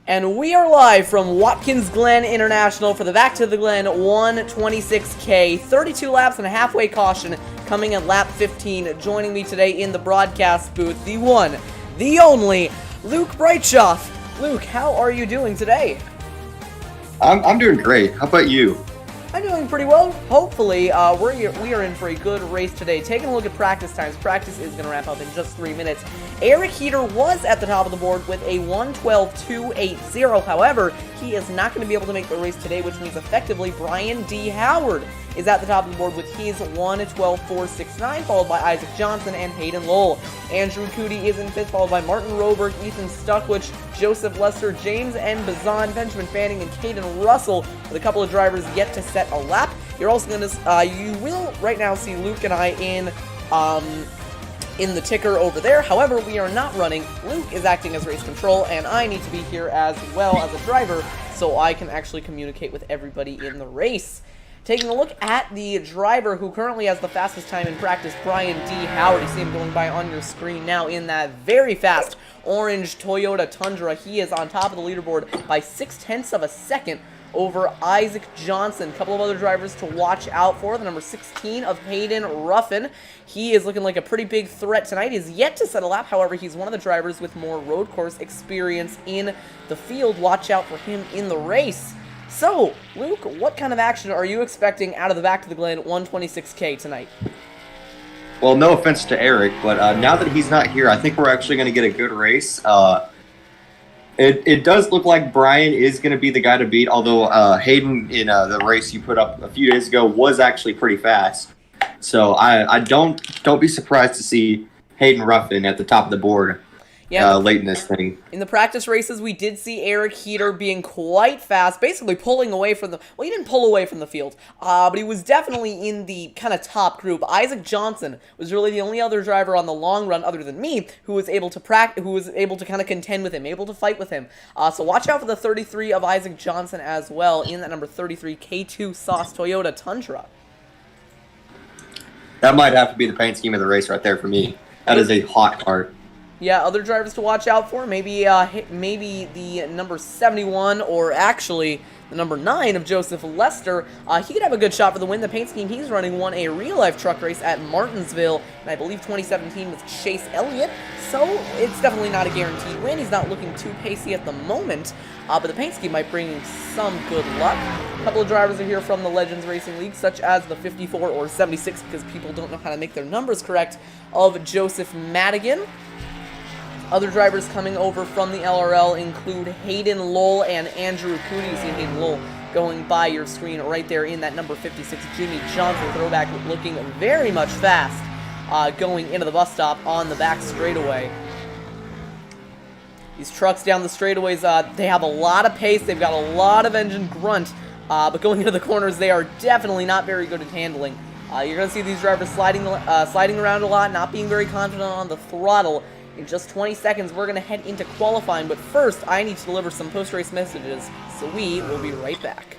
And we are live from Watkins Glen International for the Back to the Glen 126K, 32 laps and a halfway caution coming at lap 15. Joining me today in the broadcast booth, the one, the only, Luke Brightshoff. Luke, how are you doing today? I'm doing great. How about you? I'm doing pretty well. Hopefully, we are in for a good race today. Taking a look at practice times. Practice is going to wrap up in just 3 minutes. Eric Heater was at the top of the board with a 1:12.280. However, he is not going to be able to make the race today, which means effectively Brian D. Howard is at the top of the board with his 1:12.469, followed by Isaac Johnson and Hayden Lowell. Andrew Cootie is in fifth, followed by Martin Roberg, Ethan Stuckwich, Joseph Lester, James N. Bazan, Benjamin Fanning, and Caden Russell, with a couple of drivers yet to set a lap. You're also going to, you will right now see Luke and I in the ticker over there. However, we are not running. Luke is acting as race control, and I need to be here as well as a driver so I can actually communicate with everybody in the race. Taking a look at the driver who currently has the fastest time in practice, Brian D. Howard. You see him going by on your screen now in that very fast orange Toyota Tundra. He is on top of the leaderboard by 0.6 of a second over Isaac Johnson. A couple of other drivers to watch out for. The number 16 of Hayden Ruffin. He is looking like a pretty big threat tonight. He is yet to set a lap. However, he's one of the drivers with more road course experience in the field. Watch out for him in the race. So, Luke, what kind of action are you expecting out of the Back to the Glen 126K tonight? Well, no offense to Eric, but now that he's not here, I think we're actually going to get a good race. It does look like Brian is going to be the guy to beat, although Hayden in the race you put up a few days ago was actually pretty fast. So I don't be surprised to see Hayden Ruffin at the top of the board. Yeah, late in this thing. In the practice races, we did see Eric Heater being quite fast, basically pulling away from the... Well, he didn't pull away from the field, but he was definitely in the kind of top group. Isaac Johnson was really the only other driver on the long run, other than me, who was able to kind of contend with him, able to fight with him. So watch out for the 33 of Isaac Johnson as well in that number 33 K2 Sauce Toyota Tundra. That might have to be the paint scheme of the race right there for me. That is a hot car. Yeah, other drivers to watch out for, maybe the number 71, or actually the number 9 of Joseph Lester. He could have a good shot for the win. The paint scheme he's running won a real-life truck race at Martinsville, and I believe 2017 with Chase Elliott, so it's definitely not a guaranteed win. He's not looking too pacey at the moment, but the paint scheme might bring some good luck. A couple of drivers are here from the Legends Racing League, such as the 54 or 76, because people don't know how to make their numbers correct, of Joseph Madigan. Other drivers coming over from the LRL include Hayden Lowell and Andrew Cootie. You see Hayden Lowell going by your screen right there in that number 56 Jimmy Johnson throwback, looking very much fast going into the bus stop on the back straightaway. These trucks down the straightaways, they have a lot of pace. They've got a lot of engine grunt, but going into the corners, they are definitely not very good at handling. You're going to see these drivers sliding around a lot, not being very confident on the throttle. In just 20 seconds, we're going to head into qualifying, but first, I need to deliver some post-race messages, so we will be right back.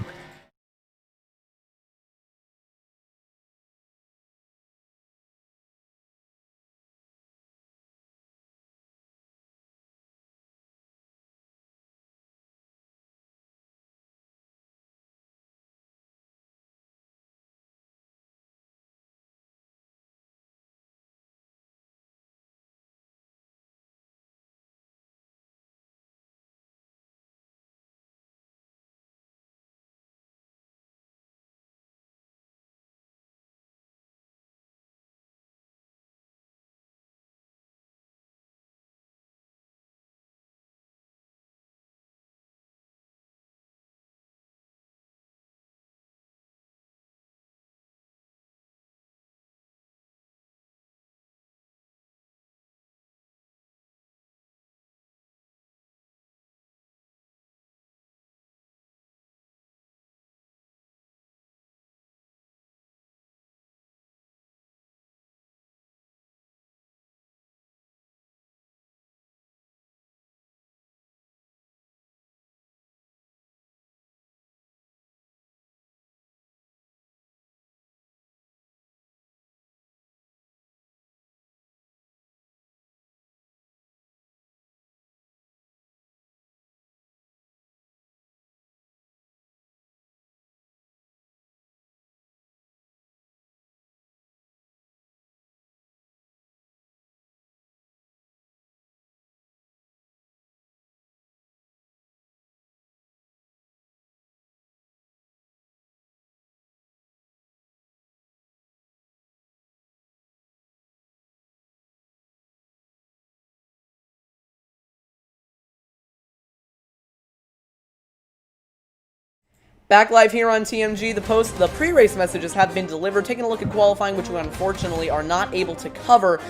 Back live here on TMG, the pre-race messages have been delivered. Taking a look at qualifying, which we unfortunately are not able to cover.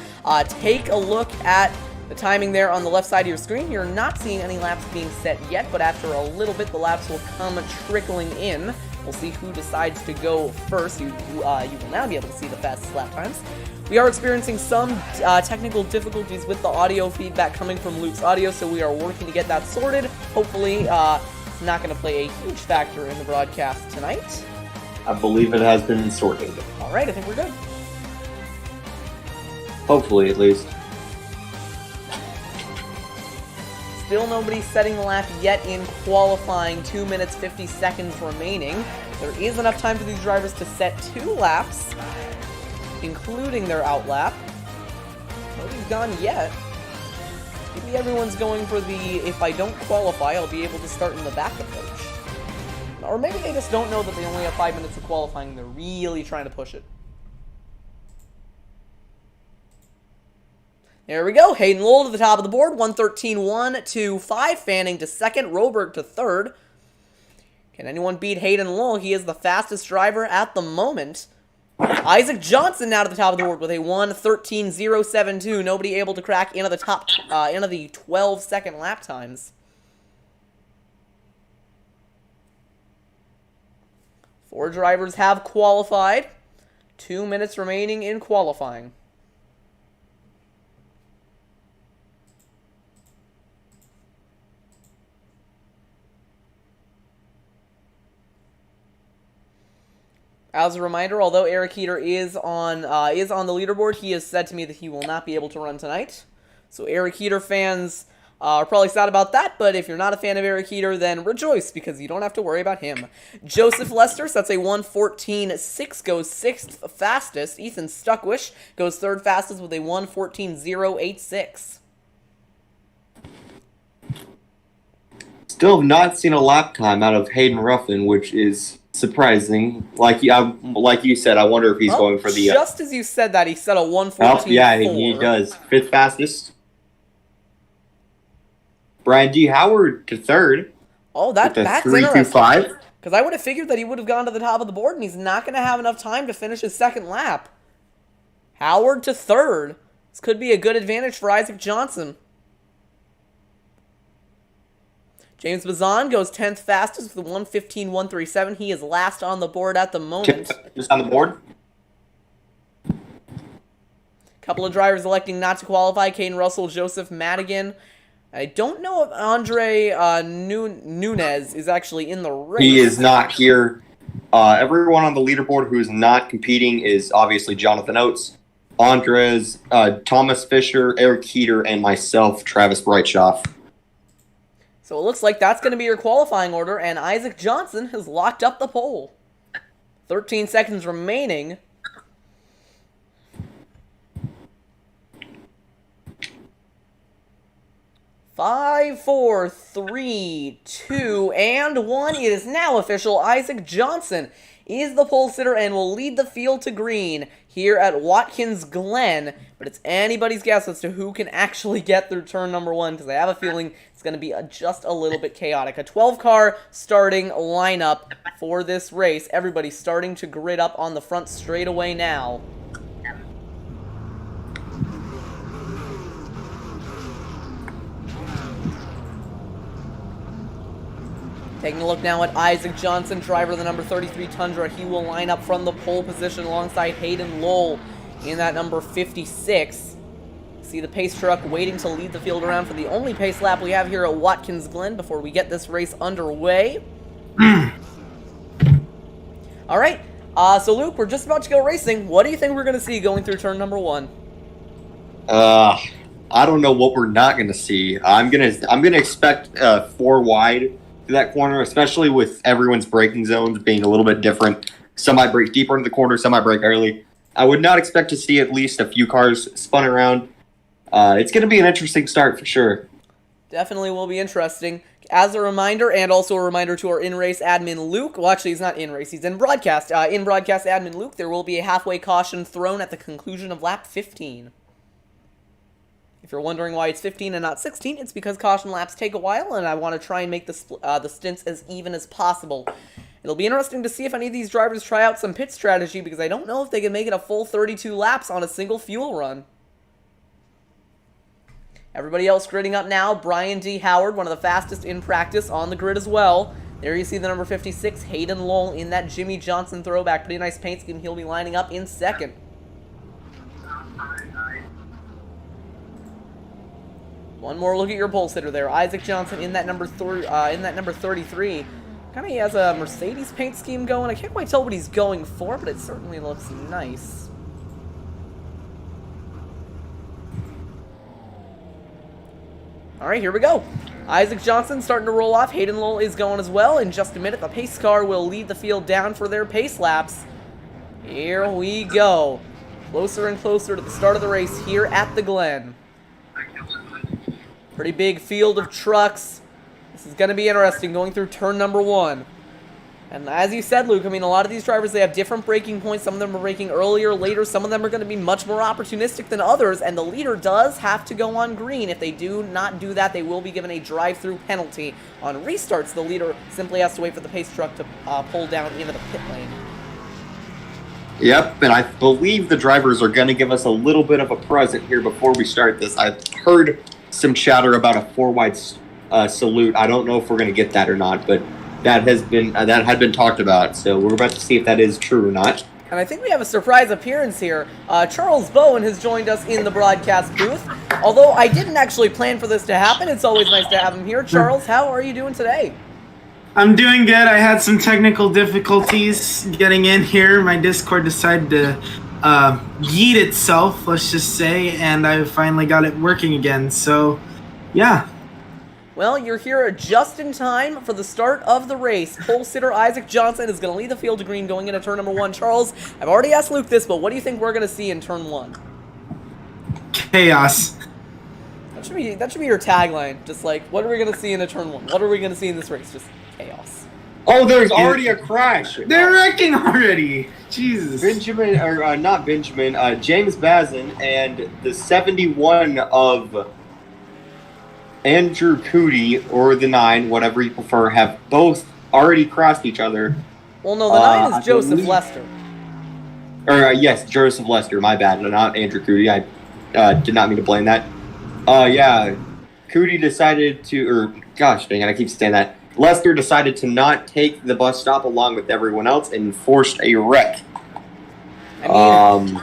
Take a look at the timing there on the left side of your screen. You're not seeing any laps being set yet, but after a little bit, the laps will come trickling in. We'll see who decides to go first. You will now be able to see the fastest lap times. We are experiencing some technical difficulties with the audio feedback coming from Luke's audio, so we are working to get that sorted. Hopefully, it's not going to play a huge factor in the broadcast tonight. I believe it has been sorted. All right, I think we're good. Hopefully, at least. Still nobody setting the lap yet in qualifying. 2 minutes, 50 seconds remaining. There is enough time for these drivers to set 2 laps, including their out lap. Nobody's gone yet. Maybe everyone's going for the, if I don't qualify, I'll be able to start in the back approach. Or maybe they just don't know that they only have 5 minutes of qualifying. They're really trying to push it. There we go. Hayden Lowell to the top of the board. 113.1 to 5. Fanning to second. Roberg to third. Can anyone beat Hayden Lowell? He is the fastest driver at the moment. Isaac Johnson now to the top of the board with a 1:13.072. Nobody able to crack into the top, into the 12-second lap times. 4 drivers have qualified. 2 minutes remaining in qualifying. As a reminder, although Eric Heater is on the leaderboard, he has said to me that he will not be able to run tonight. So Eric Heater fans are probably sad about that, but if you're not a fan of Eric Heater, then rejoice, because you don't have to worry about him. Joseph Lester sets a 1:14.6, goes 6th fastest. Ethan Stuckwish goes 3rd fastest with a 1:14.086. Still have not seen a lap time out of Hayden Ruffin, which is surprising. Like you said, I wonder if he's going for the... just as you said that, he set a 1:14.4. yeah, he does. 5th fastest. Brian D. Howard to 3rd. Oh, that's interesting. 3:25. Because I would have figured that he would have gone to the top of the board, and he's not going to have enough time to finish his second lap. Howard to 3rd. This could be a good advantage for Isaac Johnson. James Bazan goes 10th fastest with a 1:15.137. He is last on the board at the moment. Just on the board. Couple of drivers electing not to qualify. Caden Russell, Joseph Madigan. I don't know if Andre Nunez is actually in the race. He is not here. Everyone on the leaderboard who is not competing is obviously Jonathan Oates, Andres, Thomas Fisher, Eric Heater, and myself, Travis Brightshoff. So it looks like that's going to be your qualifying order, and Isaac Johnson has locked up the pole. 13 seconds remaining. Five, 4, 3, 2, and 1. It is now official. Isaac Johnson is the pole sitter and will lead the field to green here at Watkins Glen. But it's anybody's guess as to who can actually get through turn number 1, because I have a feeling it's going to be just a little bit chaotic. A 12-car starting lineup for this race. Everybody starting to grid up on the front straightaway now. Taking a look now at Isaac Johnson, driver of the number 33 Tundra. He will line up from the pole position alongside Hayden Lowell in that number 56. See the pace truck waiting to lead the field around for the only pace lap we have here at Watkins Glen before we get this race underway. All right, so Luke, we're just about to go racing. What do you think we're going to see going through turn number 1? I don't know what we're not going to see. I'm gonna expect 4 wide to that corner, especially with everyone's braking zones being a little bit different. Some might brake deeper into the corner, some might brake early. I would not expect to see at least a few cars spun around. It's going to be an interesting start for sure. Definitely will be interesting. As a reminder, and also a reminder to our in-race admin Luke, well actually he's not in-race, he's in broadcast. In-broadcast admin Luke, there will be a halfway caution thrown at the conclusion of lap 15. If you're wondering why it's 15 and not 16, it's because caution laps take a while, and I want to try and make the stints as even as possible. It'll be interesting to see if any of these drivers try out some pit strategy, because I don't know if they can make it a full 32 laps on a single fuel run. Everybody else gridding up now. Brian D. Howard, one of the fastest in practice, on the grid as well. There you see the number 56, Hayden Lowell, in that Jimmy Johnson throwback. Pretty nice paint scheme. He'll be lining up in second. One more look at your pole sitter there. Isaac Johnson in that number 33. Kind of he has a Mercedes paint scheme going. I can't quite tell what he's going for, but it certainly looks nice. All right, here we go. Isaac Johnson starting to roll off. Hayden Lowell is going as well. In just a minute, the pace car will lead the field down for their pace laps. Here we go. Closer and closer to the start of the race here at the Glen. Pretty big field of trucks. This is going to be interesting going through turn number 1. And as you said, Luke, I mean, a lot of these drivers, they have different braking points. Some of them are braking earlier, later. Some of them are going to be much more opportunistic than others. And the leader does have to go on green. If they do not do that, they will be given a drive-through penalty. On restarts, the leader simply has to wait for the pace truck to pull down into the pit lane. Yep, and I believe the drivers are going to give us a little bit of a present here before we start this. I've heard some chatter about a 4-wide salute. I don't know if we're going to get that or not, but that had been talked about, so we're about to see if that is true or not. And I think we have a surprise appearance here. Charles Bowen has joined us in the broadcast booth. Although I didn't actually plan for this to happen, it's always nice to have him here. Charles, how are you doing today? I'm doing good. I had some technical difficulties getting in here. My Discord decided to yeet itself, let's just say, and I finally got it working again. So, yeah. Well, you're here just in time for the start of the race. Pole sitter Isaac Johnson is going to lead the field to green going into turn number 1. Charles, I've already asked Luke this, but what do you think we're going to see in turn 1? Chaos. That should be your tagline. Just like, what are we going to see in a turn 1? What are we going to see in this race? Just chaos. Oh, there's already a crash. They're wrecking already. Jesus. James Bazin and the 71 of Andrew Cootie, or the 9, whatever you prefer, have both already crossed each other. Well, no, the 9 is Joseph Lester. Yes, Joseph Lester, my bad, not Andrew Cootie. I did not mean to blame that. Yeah, Cootie decided to, or gosh dang it, I keep saying that. Lester decided to not take the bus stop along with everyone else and forced a wreck. I mean,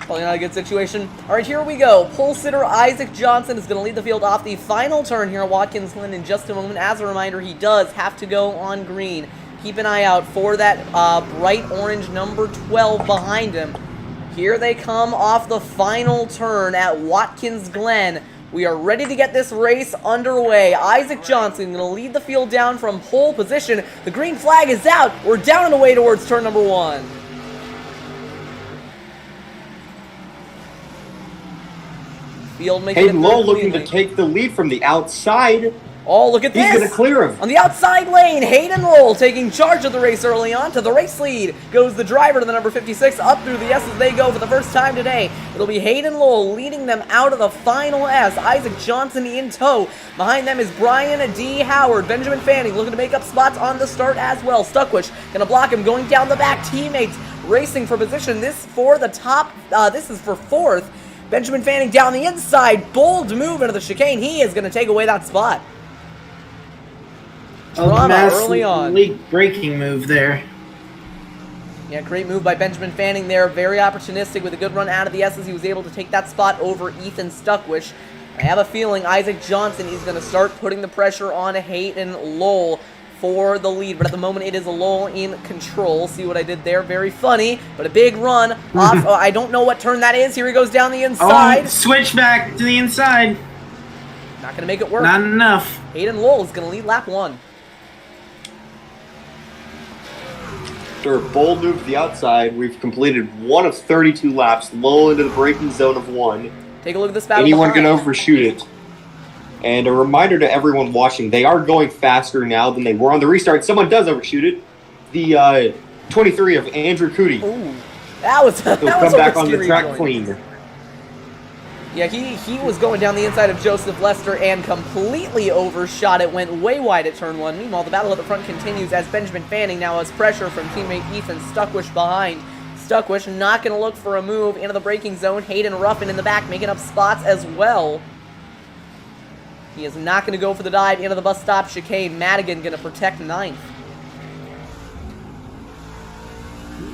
probably not a good situation. All right, here we go. Pole sitter Isaac Johnson is going to lead the field off the final turn here at Watkins Glen in just a moment. As a reminder, he does have to go on green. Keep an eye out for that bright orange number 12 behind him. Here they come off the final turn at Watkins Glen. We are ready to get this race underway. Isaac Johnson going to lead the field down from pole position. The green flag is out. We're down and away towards turn number 1. Field making Hayden Lowell looking to take the lead from the outside. Oh, look at this. He's going to clear him. On the outside lane, Hayden Lowell taking charge of the race early on. To the race lead goes the driver to the number 56. Up through the S as they go for the first time today. It'll be Hayden Lowell leading them out of the final S. Isaac Johnson in tow. Behind them is Brian D. Howard. Benjamin Fanning looking to make up spots on the start as well. Stuckwich going to block him going down the back. Teammates racing for position. This for the top. This is for 4th. Benjamin Fanning down the inside. Bold move into the chicane. He is going to take away that spot. Drama early on. Late braking move there. Yeah, great move by Benjamin Fanning there. Very opportunistic with a good run out of the S's. He was able to take that spot over Ethan Stuckwich. I have a feeling Isaac Johnson is going to start putting the pressure on Hayden Lowell for the lead. But at the moment, it is Lowell in control. See what I did there? Very funny, but a big run off. I don't know what turn that is. Here he goes down the inside. Oh, switch back to the inside. Not going to make it work. Not enough. Hayden Lowell is going to lead lap 1. After a bold move to the outside, we've completed 1 of 32 laps, Lowell into the braking zone of 1. Take a look at this battle. Anyone can overshoot it. And a reminder to everyone watching, they are going faster now than they were on the restart. Someone does overshoot it. The 23 of Andrew Cootie. Ooh, that was He'll come back on the track clean. Yeah, he was going down the inside of Joseph Lester and completely overshot it, went way wide at turn 1. Meanwhile, the battle at the front continues as Benjamin Fanning now has pressure from teammate Ethan Stuckwish behind. Stuckwish not going to look for a move into the braking zone. Hayden Ruffin in the back making up spots as well. He is not going to go for the dive into the bus stop chicane. Madigan going to protect 9th.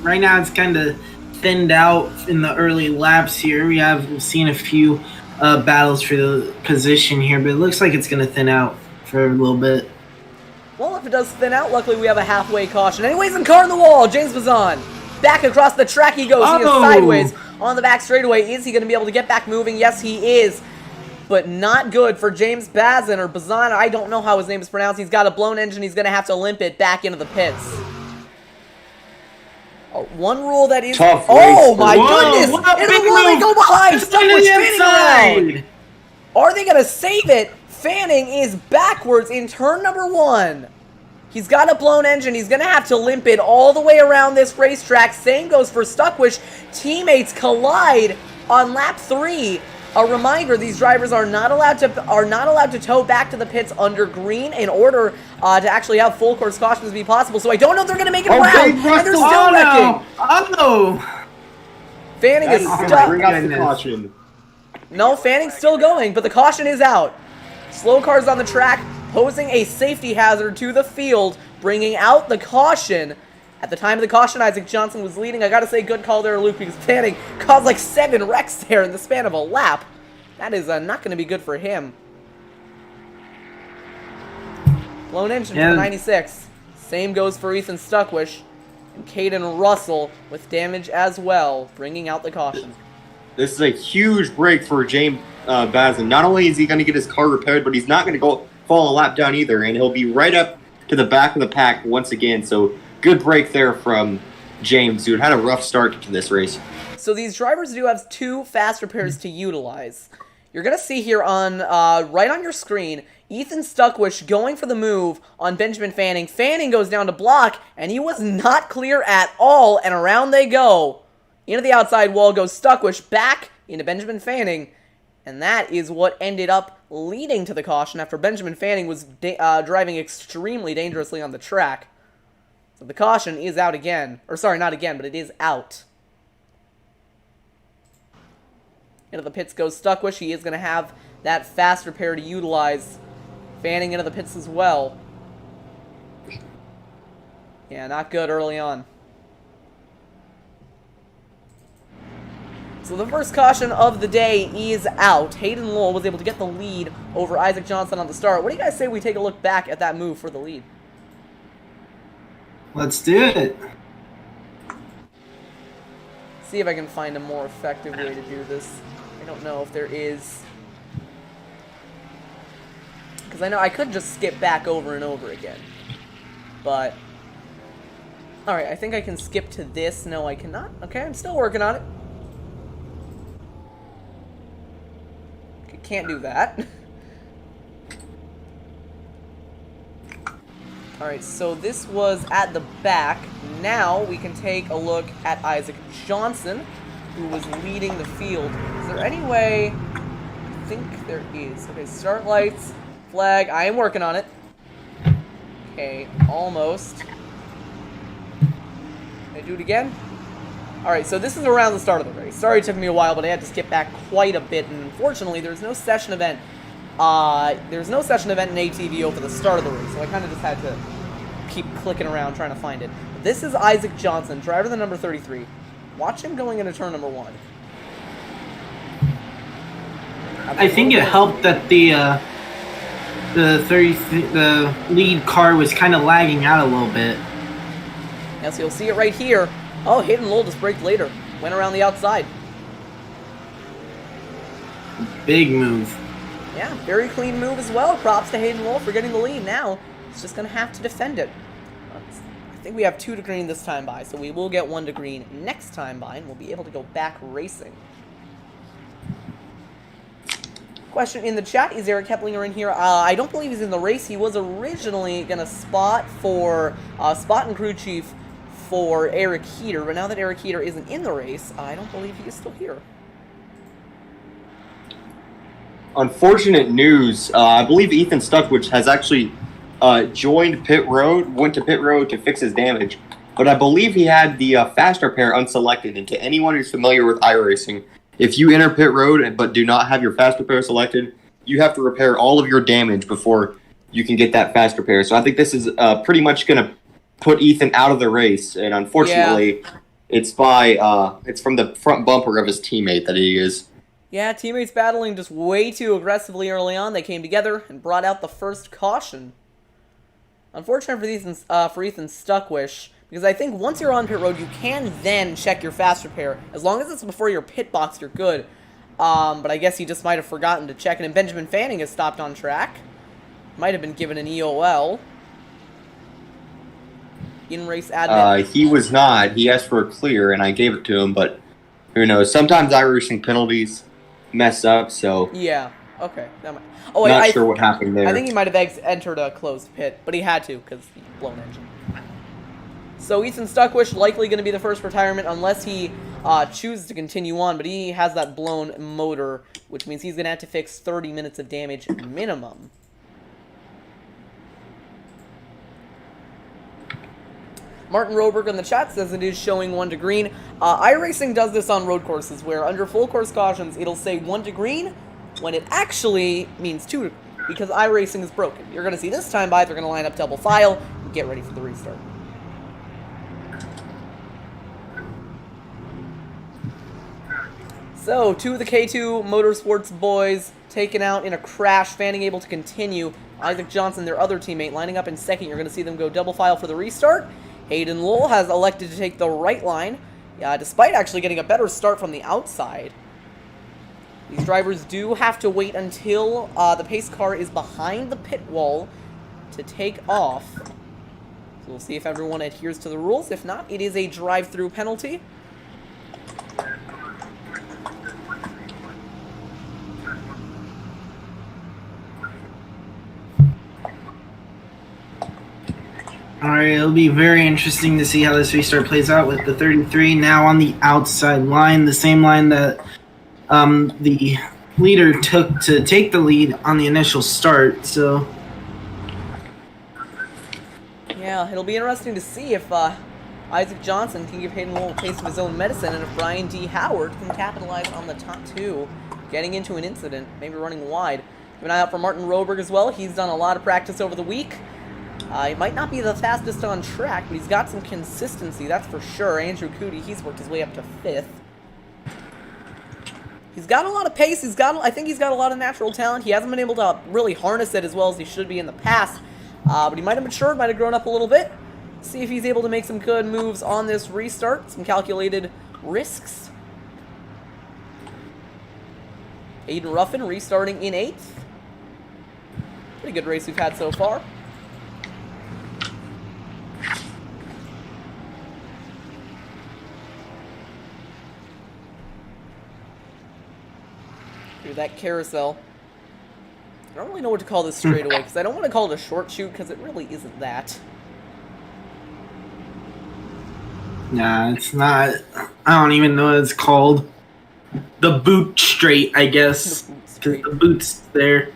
Right now it's kind of thinned out in the early laps here. We have seen a few battles for the position here, but it looks like it's going to thin out for a little bit. Well, if it does thin out, luckily we have a halfway caution. Anyways, in car in the wall, James Bazan. Back across the track he goes. He is sideways on the back straightaway. Is he going to be able to get back moving? Yes, he is. But not good for James Bazan or Bazan. I don't know how his name is pronounced. He's got a blown engine. He's going to have to limp it back into the pits. One rule that is... Tough oh race. my Whoa, goodness! what a It'll big really move. go behind! It's Stuck to with the spinning inside. around! Are they going to save it? Fanning is backwards in turn number 1. He's got a blown engine. He's going to have to limp it all the way around this racetrack. Same goes for Stuckwish. Teammates collide on lap 3. A reminder, these drivers are not allowed to tow back to the pits under green in order to actually have full course cautions be possible. So I don't know if they're going to make it around, and they're still wrecking. Oh no! Fanning is Bring stuck. out the caution. No, Fanning's still going, but the caution is out. Slow cars on the track, posing a safety hazard to the field, bringing out the caution. At the time of the caution, Isaac Johnson was leading. I gotta say, good call there, Luke, because Fanning caused like 7 wrecks there in the span of a lap. That is not going to be good for him. Blown engine for the 96. Same goes for Ethan Stuckwish. And Caden Russell with damage as well, bringing out the caution. This is a huge break for James Bazan. Not only is he going to get his car repaired, but he's not going to go fall a lap down either, and he'll be right up to the back of the pack once again. So good break there from James, who had a rough start to this race. So these drivers do have 2 fast repairs to utilize. You're going to see here on right on your screen, Ethan Stuckwish going for the move on Benjamin Fanning. Fanning goes down to block, and he was not clear at all, and around they go. Into the outside wall goes Stuckwish, back into Benjamin Fanning, and that is what ended up leading to the caution after Benjamin Fanning was driving extremely dangerously on the track. So the caution is out again. Or sorry, not again, but it is out. Into the pits goes Stuckwish. He is going to have that fast repair to utilize. Fanning into the pits as well. Yeah, not good early on. So the first caution of the day is out. Hayden Lowell was able to get the lead over Isaac Johnson on the start. What do you guys say we take a look back at that move for the lead? Let's do it. See if I can find a more effective way to do this. I don't know if there is. Because I know I could just skip back over and over again. But... alright, I think I can skip to this. No, I cannot. Okay, I'm still working on it. Okay, can't do that. Alright, so this was at the back. Now we can take a look at Isaac Johnson, who was leading the field. Is there any way? I think there is. Okay, start lights, flag. I am working on it. Okay, almost. Can I do it again? Alright, so this is around the start of the race. Sorry it took me a while, but I had to skip back quite a bit, and unfortunately there's no session event. There's no session event in ATVO for the start of the race, so I kind of just had to keep clicking around trying to find it. But this is Isaac Johnson, driver the number 33. Watch him going into turn number 1. I think it helped that the lead car was kind of lagging out a little bit. Yes, you'll see it right here. Oh, Hayden Lowell just braked later. Went around the outside. Big move. Yeah, very clean move as well. Props to Hayden Lowell for getting the lead. Now, he's just going to have to defend it. I think we have 2 to green this time by, so we will get 1 to green next time by, and we'll be able to go back racing. Question in the chat, is Eric Keplinger in here? I don't believe he's in the race. He was originally going to spot and crew chief for Eric Heater, but now that Eric Heater isn't in the race, I don't believe he is still here. unfortunate news. I believe Ethan Stuckwich has actually joined pit road, went to pit road to fix his damage. But I believe he had the fast repair unselected. And to anyone who's familiar with iRacing, if you enter pit road but do not have your fast repair selected, you have to repair all of your damage before you can get that fast repair. So I think this is pretty much going to put Ethan out of the race. And unfortunately, it's from the front bumper of his teammate that he is. Yeah, teammates battling just way too aggressively early on. They came together and brought out the first caution. Unfortunate for Ethan Stuckwish, because I think once you're on pit road, you can then check your fast repair. As long as it's before your pit box, you're good. But I guess he just might have forgotten to check it. And Benjamin Fanning has stopped on track. Might have been given an EOL. In-race admin. He was not. He asked for a clear, and I gave it to him, but who knows? Sometimes iRacing penalties mess up, so... Yeah, okay. Not sure what happened there. I think he might have entered a closed pit, but he had to, because he blown engine. So Ethan Stuckwish likely going to be the first retirement, unless he chooses to continue on, but he has that blown motor, which means he's going to have to fix 30 minutes of damage minimum. Martin Roberg in the chat says it is showing 1 to green. iRacing does this on road courses, where under full course cautions, it'll say 1 to green, when it actually means 2 to green, because iRacing is broken. You're going to see this time by, they're going to line up double file, and get ready for the restart. So, 2 of the K2 Motorsports boys taken out in a crash, Fanning able to continue. Isaac Johnson, their other teammate, lining up in second. You're going to see them go double file for the restart. Hayden Lowell has elected to take the right line, despite actually getting a better start from the outside. These drivers do have to wait until the pace car is behind the pit wall to take off. So we'll see if everyone adheres to the rules. If not, it is a drive-through penalty. Alright, it'll be very interesting to see how this restart plays out with the 33 now on the outside line, the same line that the leader took to take the lead on the initial start, so... Yeah, it'll be interesting to see if Isaac Johnson can give Hayden Lowell a taste of his own medicine, and if Brian D. Howard can capitalize on the top 2, getting into an incident, maybe running wide. Keep an eye out for Martin Roberg as well. He's done a lot of practice over the week. He might not be the fastest on track, but he's got some consistency, that's for sure. Andrew Cootie, he's worked his way up to 5th. He's got a lot of pace. I think he's got a lot of natural talent. He hasn't been able to really harness it as well as he should be in the past. But he might have matured, might have grown up a little bit. See if he's able to make some good moves on this restart. Some calculated risks. Aiden Ruffin restarting in 8th. Pretty good race we've had so far. Through that carousel. I don't really know what to call this straightaway, because I don't want to call it a short shoot, because it really isn't that. Nah, it's not. I don't even know what it's called. The boot straight, I guess. The boot straight. The boot's there.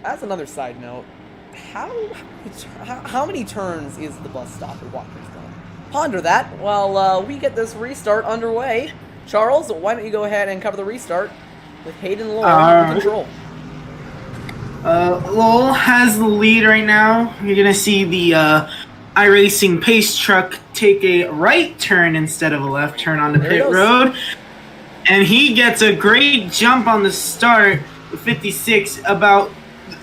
As another side note, how many turns is the bus stop at Watkins Glen? Ponder that while we get this restart underway. Charles, why don't you go ahead and cover the restart with Hayden Lowell in control. Lowell has the lead right now. You're going to see the iRacing pace truck take a right turn instead of a left turn onto pit road. And he gets a great jump on the start with 56, about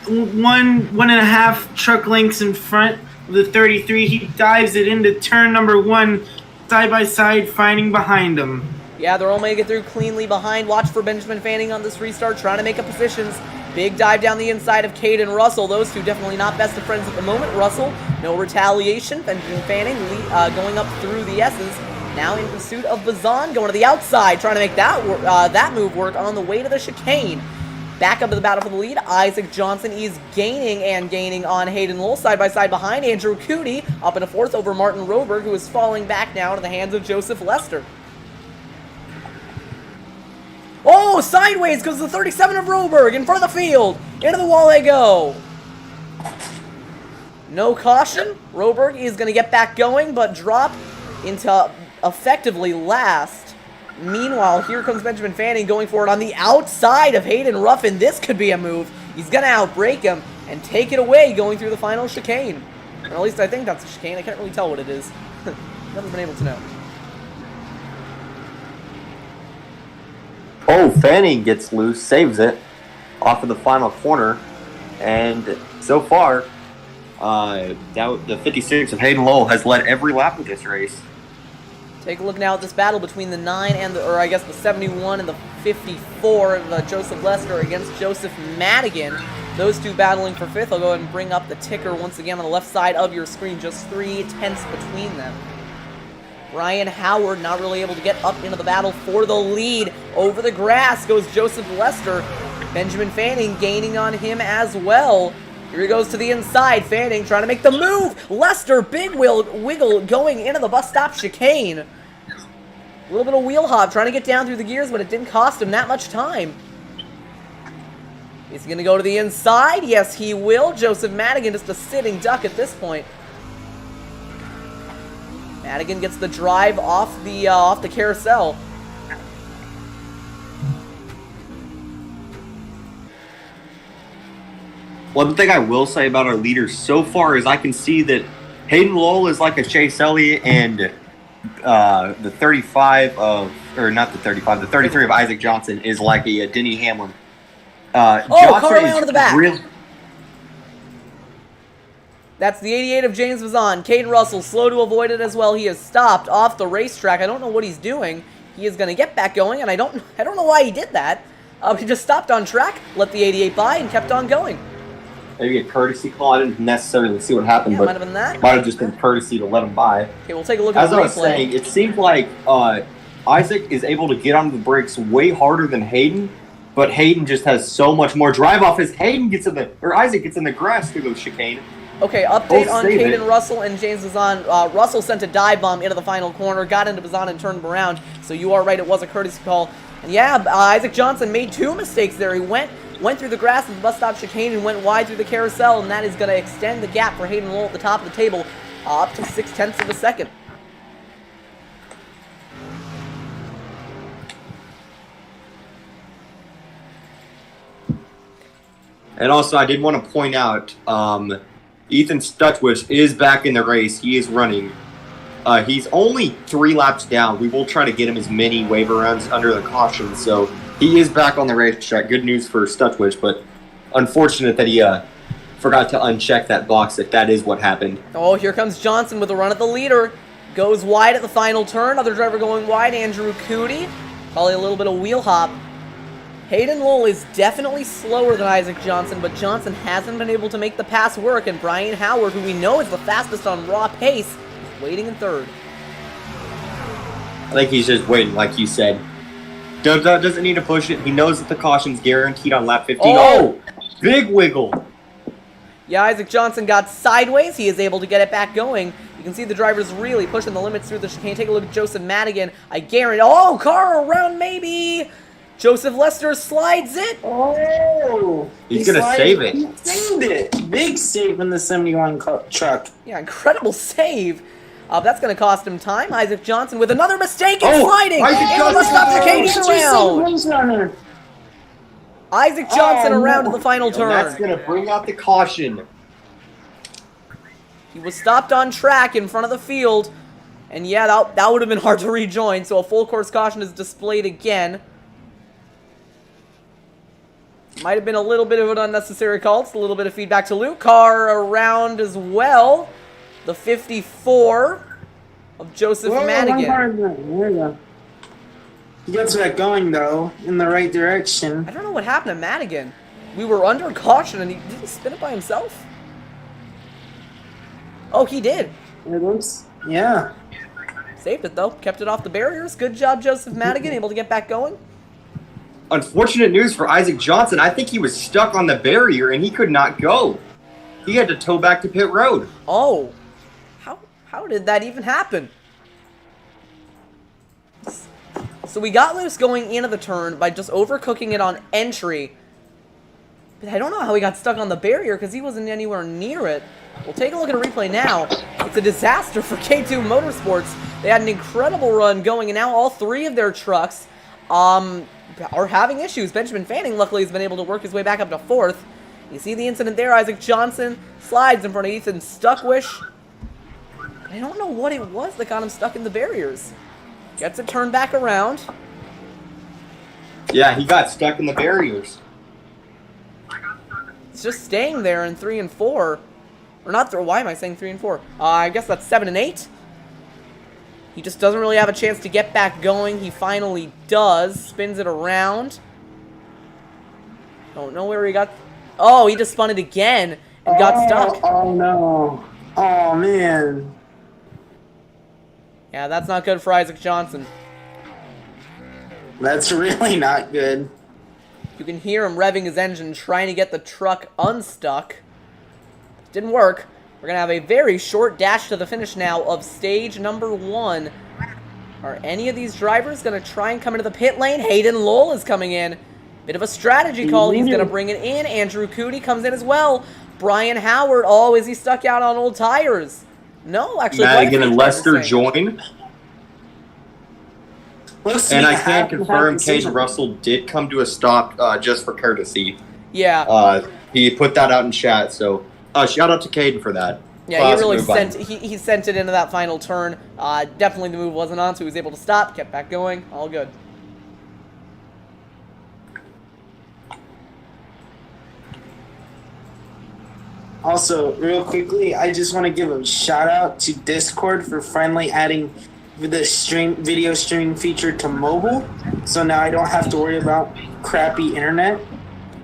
one and a half truck lengths in front of the 33. He dives it into turn number 1, side by side, finding behind him. Yeah, they're all making it through cleanly behind. Watch for Benjamin Fanning on this restart, trying to make up positions. Big dive down the inside of Cade and Russell. Those two definitely not best of friends at the moment. Russell, no retaliation. Benjamin Fanning going up through the S's. Now in pursuit of Bazan, going to the outside, trying to make that move work on the way to the chicane. Back up to the battle for the lead. Isaac Johnson is gaining on Hayden Lowell, side by side behind. Andrew Cootie up in a 4th over Martin Roberg, who is falling back now to the hands of Joseph Lester. Oh, sideways goes the 37 of Roberg in front of the field. Into the wall they go. No caution. Roberg is going to get back going, but drop into effectively last. Meanwhile, here comes Benjamin Fanning going for it on the outside of Hayden Ruffin. This could be a move. He's going to outbreak him and take it away going through the final chicane. Or at least I think that's a chicane. I can't really tell what it is. Never been able to know. Oh, Fanning gets loose, saves it off of the final corner. And so far, the 56 of Hayden Lowell has led every lap of this race. Take a look now at this battle between the 9 and the 71 and the 54 of Joseph Lester against Joseph Madigan. Those two battling for 5th. I'll go ahead and bring up the ticker once again on the left side of your screen. Just 3 tenths between them. Brian Howard not really able to get up into the battle for the lead. Over the grass goes Joseph Lester. Benjamin Fanning gaining on him as well. Here he goes to the inside. Fanning trying to make the move. Lester, big wiggle going into the bus stop chicane. A little bit of wheel hop trying to get down through the gears, but it didn't cost him that much time. Is he going to go to the inside? Yes, he will. Joseph Madigan just a sitting duck at this point. Madigan gets the drive off the carousel. One thing I will say about our leaders so far is I can see that Hayden Lowell is like a Chase Elliott, and the 35 of, or not the 35, the 33 of Isaac Johnson is like a Denny Hamlin. Car around to the back. That's the 88 of James Vazan. Caden Russell, slow to avoid it as well. He has stopped off the racetrack. I don't know what he's doing. He is going to get back going, and I don't know why he did that. He just stopped on track, let the 88 by, and kept on going. Maybe a courtesy call. I didn't necessarily see what happened, yeah, but might have been that. Might have just been courtesy to let him by. Okay, we'll take a look at the replay. As I was saying, it seems like Isaac is able to get onto the brakes way harder than Hayden, but Hayden just has so much more drive off as Hayden gets in the, or Isaac gets in the grass through the chicane. Okay, update on Caden Russell and James Bazan. Russell sent a dive bomb into the final corner, got into Bazan and turned him around. So you are right, it was a courtesy call. And yeah, Isaac Johnson made 2 mistakes there. He went through the grass of the bus stop chicane and went wide through the carousel, and that is going to extend the gap for Hayden Lowell at the top of the table up to 0.6 of a second. And also, I did want to point out, Ethan Stutwish is back in the race. He is running. He's only 3 laps down. We will try to get him as many waiver runs under the caution. So he is back on the racetrack. Good news for Stutwish, but unfortunate that he forgot to uncheck that box if that is what happened. Oh, here comes Johnson with a run at the leader. Goes wide at the final turn. Other driver going wide, Andrew Cootie. Probably a little bit of wheel hop. Hayden Lowell is definitely slower than Isaac Johnson, but Johnson hasn't been able to make the pass work, and Brian Howard, who we know is the fastest on raw pace, is waiting in third. I think he's just waiting, like you said. Doesn't need to push it. He knows that the caution's guaranteed on lap 15. Oh! Big wiggle! Yeah, Isaac Johnson got sideways. He is able to get it back going. You can see the drivers really pushing the limits through the chicane. Take a look at Joseph Madigan. I guarantee... Oh, car around maybe... Joseph Lester slides it. Oh! He's going to save it. He saved it. Big save in the 71 truck. Yeah, incredible save. That's going to cost him time. Isaac Johnson with another mistake in sliding. Isaac Johnson around to the final turn. That's going to bring out the caution. He was stopped on track in front of the field. And yeah, that would have been hard to rejoin. So a full course caution is displayed again. Might have been a little bit of an unnecessary call. It's a little bit of feedback to Luke. Car around as well. The 54 of Joseph Madigan. There you go. He gets that going, though, in the right direction. I don't know what happened to Madigan. We were under caution, and did he spin it by himself? Oh, he did. It looks, yeah. Saved it, though. Kept it off the barriers. Good job, Joseph Madigan. Able to get back going. Unfortunate news for Isaac Johnson. I think he was stuck on the barrier, and he could not go. He had to tow back to pit road. Oh. How did that even happen? So we got loose going into the turn by just overcooking it on entry. But I don't know how he got stuck on the barrier because he wasn't anywhere near it. We'll take a look at a replay now. It's a disaster for K2 Motorsports. They had an incredible run going, and now all three of their trucks are having issues. Benjamin Fanning, luckily, has been able to work his way back up to 4th. You see the incident there. Isaac Johnson slides in front of Ethan Stuckwish. I don't know what it was that got him stuck in the barriers. Gets it turned back around. Yeah, he got stuck in the barriers. It's just staying there in 3 and 4. Or not, why am I saying 3 and 4? I guess that's 7 and 8. He just doesn't really have a chance to get back going. He finally does. Spins it around. Don't know where he got... Oh, he just spun it again and got stuck. Oh, no. Oh, man. Yeah, that's not good for Isaac Johnson. That's really not good. You can hear him revving his engine, trying to get the truck unstuck. Didn't work. We're going to have a very short dash to the finish now of stage number 1. Are any of these drivers going to try and come into the pit lane? Hayden Lowell is coming in. Bit of a strategy call. He's going to bring it in. Andrew Cooney comes in as well. Brian Howard. Oh, is he stuck out on old tires? No, actually. Madigan and Lester join. And I can confirm Caden Russell did come to a stop just for courtesy. Yeah. He put that out in chat, so shout out to Caden for that. Yeah, he really he sent it into that final turn. Definitely the move wasn't on, so he was able to stop, kept back going, all good. Also, real quickly, I just want to give a shout out to Discord for finally adding the video streaming feature to mobile, so now I don't have to worry about crappy internet.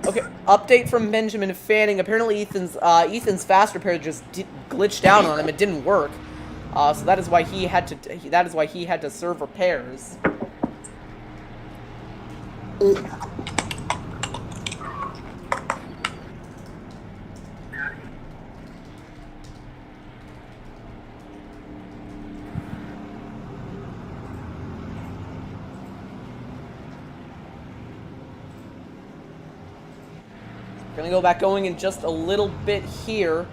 Okay, update from Benjamin Fanning. Apparently, Ethan's fast repair just glitched out on him. It didn't work, so that is why he had to serve repairs. Gonna go back going in just a little bit here.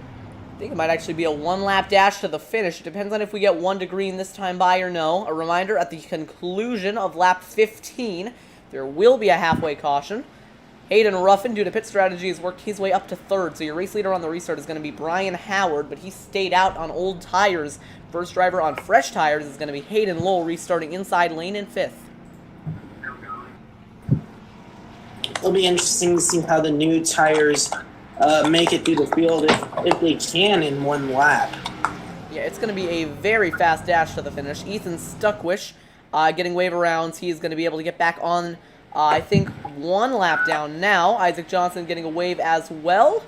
I think it might actually be a 1-lap dash to the finish. It depends on if we get 1 to green this time by or no. A reminder, at the conclusion of lap 15, there will be a halfway caution. Hayden Ruffin, due to pit strategy, has worked his way up to 3rd, so your race leader on the restart is going to be Brian Howard, but he stayed out on old tires. First driver on fresh tires is going to be Hayden Lowell, restarting inside lane in 5th. It'll be interesting to see how the new tires make it through the field if they can in 1 lap. Yeah, it's going to be a very fast dash to the finish. Ethan Stuckwish getting wave arounds. He is going to be able to get back on, I think, 1 lap down now. Isaac Johnson getting a wave as well.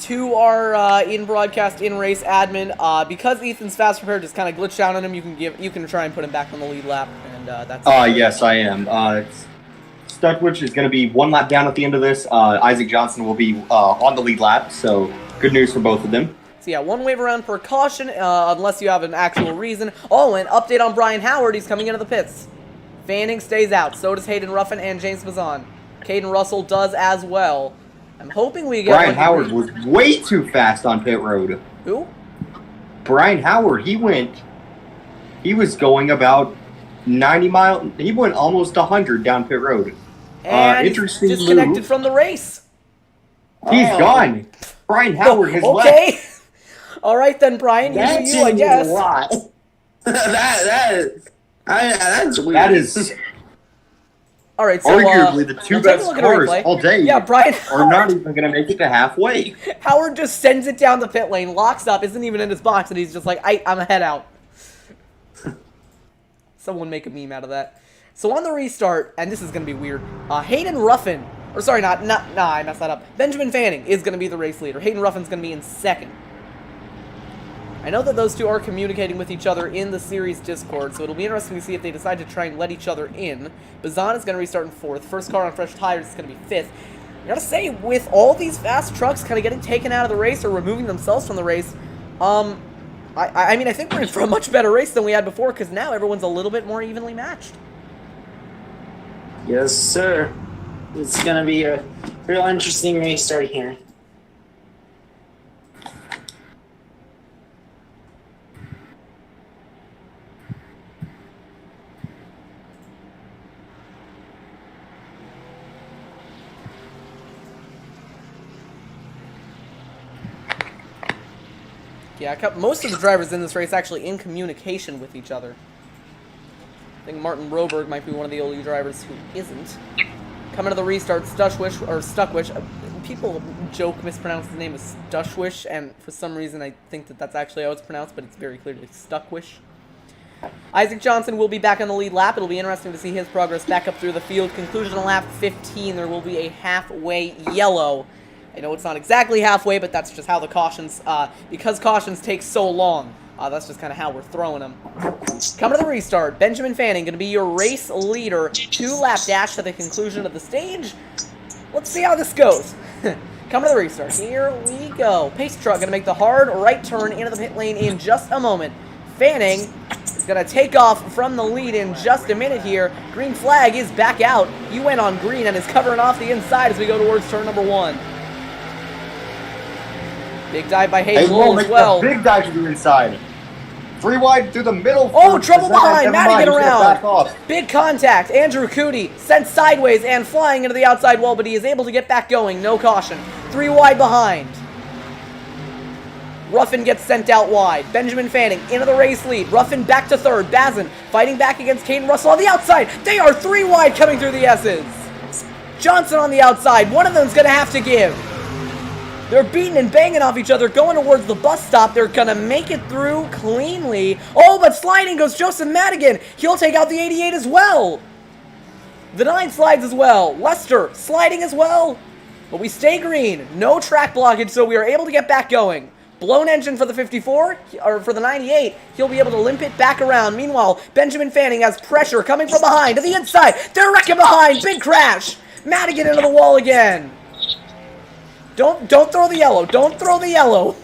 To our in-broadcast, in-race admin. Because Ethan's fast repair just kind of glitched out on him, you can try and put him back on the lead lap. And that's yes, I am. Stuckwich is going to be 1 lap down at the end of this. Isaac Johnson will be on the lead lap, so good news for both of them. So yeah, 1 wave around per caution, unless you have an actual reason. Oh, and update on Brian Howard, he's coming into the pits. Fanning stays out, so does Hayden Ruffin and James Bazan. Caden Russell does as well. I'm hoping we get Brian Howard was way too fast on pit road. Who? Brian Howard, he was going about 90 miles, he went almost 100 down pit road. And interesting disconnected move. from the race. He's gone. Brian Howard has left. Okay. All right then, Brian. That's you, I guess. a lot. That's weird. That is All right. So arguably the 2 best cars all day. Yeah, Brian. Are not even going to make it to halfway. Howard just sends it down the pit lane, locks up, isn't even in his box, and he's just like, I'm a head out. Someone make a meme out of that. So on the restart, and this is going to be weird, Hayden Ruffin, or sorry, I messed that up. Benjamin Fanning is going to be the race leader. Hayden Ruffin's going to be in 2nd. I know that those two are communicating with each other in the series Discord, so it'll be interesting to see if they decide to try and let each other in. Bazan is going to restart in 4th. First car on fresh tires is going to be 5th. I gotta say, with all these fast trucks kind of getting taken out of the race or removing themselves from the race, I mean, I think we're in for a much better race than we had before, because now everyone's a little bit more evenly matched. Yes, sir. It's going to be a real interesting race start here. Yeah, most of the drivers in this race actually in communication with each other. I think Martin Roberg might be one of the only drivers who isn't. Coming to the restart, Stuckwish. People joke mispronounce his name as Stushwish, and for some reason I think that that's actually how it's pronounced, but it's very clearly Stuckwish. Isaac Johnson will be back on the lead lap. It'll be interesting to see his progress back up through the field. Conclusion of lap 15, there will be a halfway yellow. I know it's not exactly halfway, but that's just how the cautions, because cautions take so long, that's just kind of how we're throwing them. Coming to the restart, Benjamin Fanning going to be your race leader. 2-lap dash to the conclusion of the stage. Let's see how this goes. Coming to the restart, here we go. Pace truck going to make the hard right turn into the pit lane in just a moment. Fanning is going to take off from the lead in just a minute here. Green flag is back out. He went on green and is covering off the inside as we go towards turn number 1. Big dive by Hayden Lowell as well. Big dive to the inside. 3 wide through the middle. Oh, trouble behind. Madigan around. Big contact. Andrew Cootie sent sideways and flying into the outside wall, but he is able to get back going. No caution. 3 wide behind. Ruffin gets sent out wide. Benjamin Fanning into the race lead. Ruffin back to third. Bazin fighting back against Caden Russell on the outside. They are 3 wide coming through the S's. Johnson on the outside. One of them's going to have to give. They're beating and banging off each other, going towards the bus stop. They're going to make it through cleanly. Oh, but sliding goes Joseph Madigan. He'll take out the 88 as well. The 9 slides as well. Lester sliding as well. But we stay green. No track blockage, so we are able to get back going. Blown engine for the 54, or for the 98. He'll be able to limp it back around. Meanwhile, Benjamin Fanning has pressure coming from behind to the inside. They're wrecking behind. Big crash. Madigan into the wall again. Don't throw the yellow. Don't throw the yellow.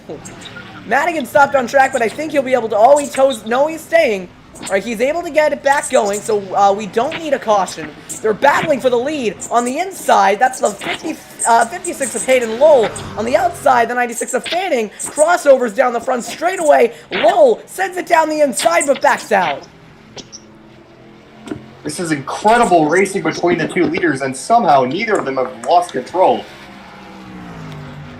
Madigan stopped on track, but I think he'll be able to... Oh, he toes... No, he's staying. All right, he's able to get it back going, so we don't need a caution. They're battling for the lead on the inside. That's the 56 of Hayden Lowell. On the outside, the 96 of Fanning. Crossovers down the front straightaway. Lowell sends it down the inside, but backs out. This is incredible racing between the 2 leaders, and somehow neither of them have lost control.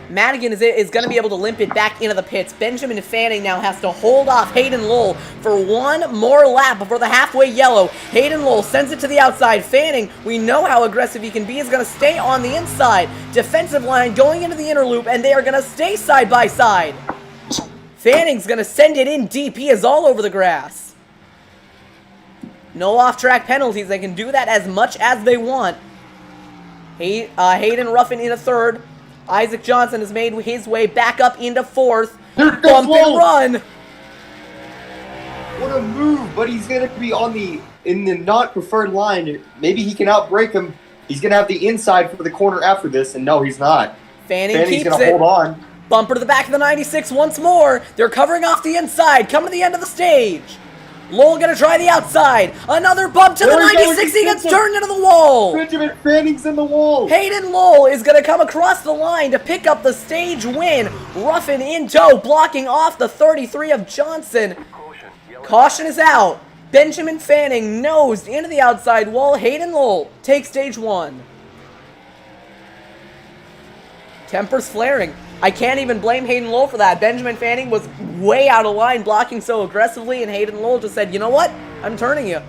Madigan is going to be able to limp it back into the pits. Benjamin Fanning now has to hold off Hayden Lowell for 1 more lap before the halfway yellow. Hayden Lowell sends it to the outside. Fanning, we know how aggressive he can be, is going to stay on the inside. Defensive line going into the inner loop, and they are going to stay side by side. Fanning's going to send it in deep. He is all over the grass. No off-track penalties. They can do that as much as they want. Hayden Ruffin in a third. Isaac Johnson has made his way back up into 4th. Bump and run. What a move, but he's going to be in the not preferred line. Maybe he can outbrake him. He's going to have the inside for the corner after this, and no, he's not. Fanning's keeps going to hold on. Bumper to the back of the 96 once more. They're covering off the inside, coming to the end of the stage. Lowell gonna try the outside. Another bump to the 96. He gets turned into the wall. Benjamin Fanning's in the wall. Hayden Lowell is gonna come across the line to pick up the stage win. Ruffin in tow, blocking off the 33 of Johnson. Caution is out. Benjamin Fanning nosed into the outside wall. Hayden Lowell takes stage 1. Tempers flaring. I can't even blame Hayden Lowell for that. Benjamin Fanning was way out of line, blocking so aggressively, and Hayden Lowell just said, you know what? I'm turning you.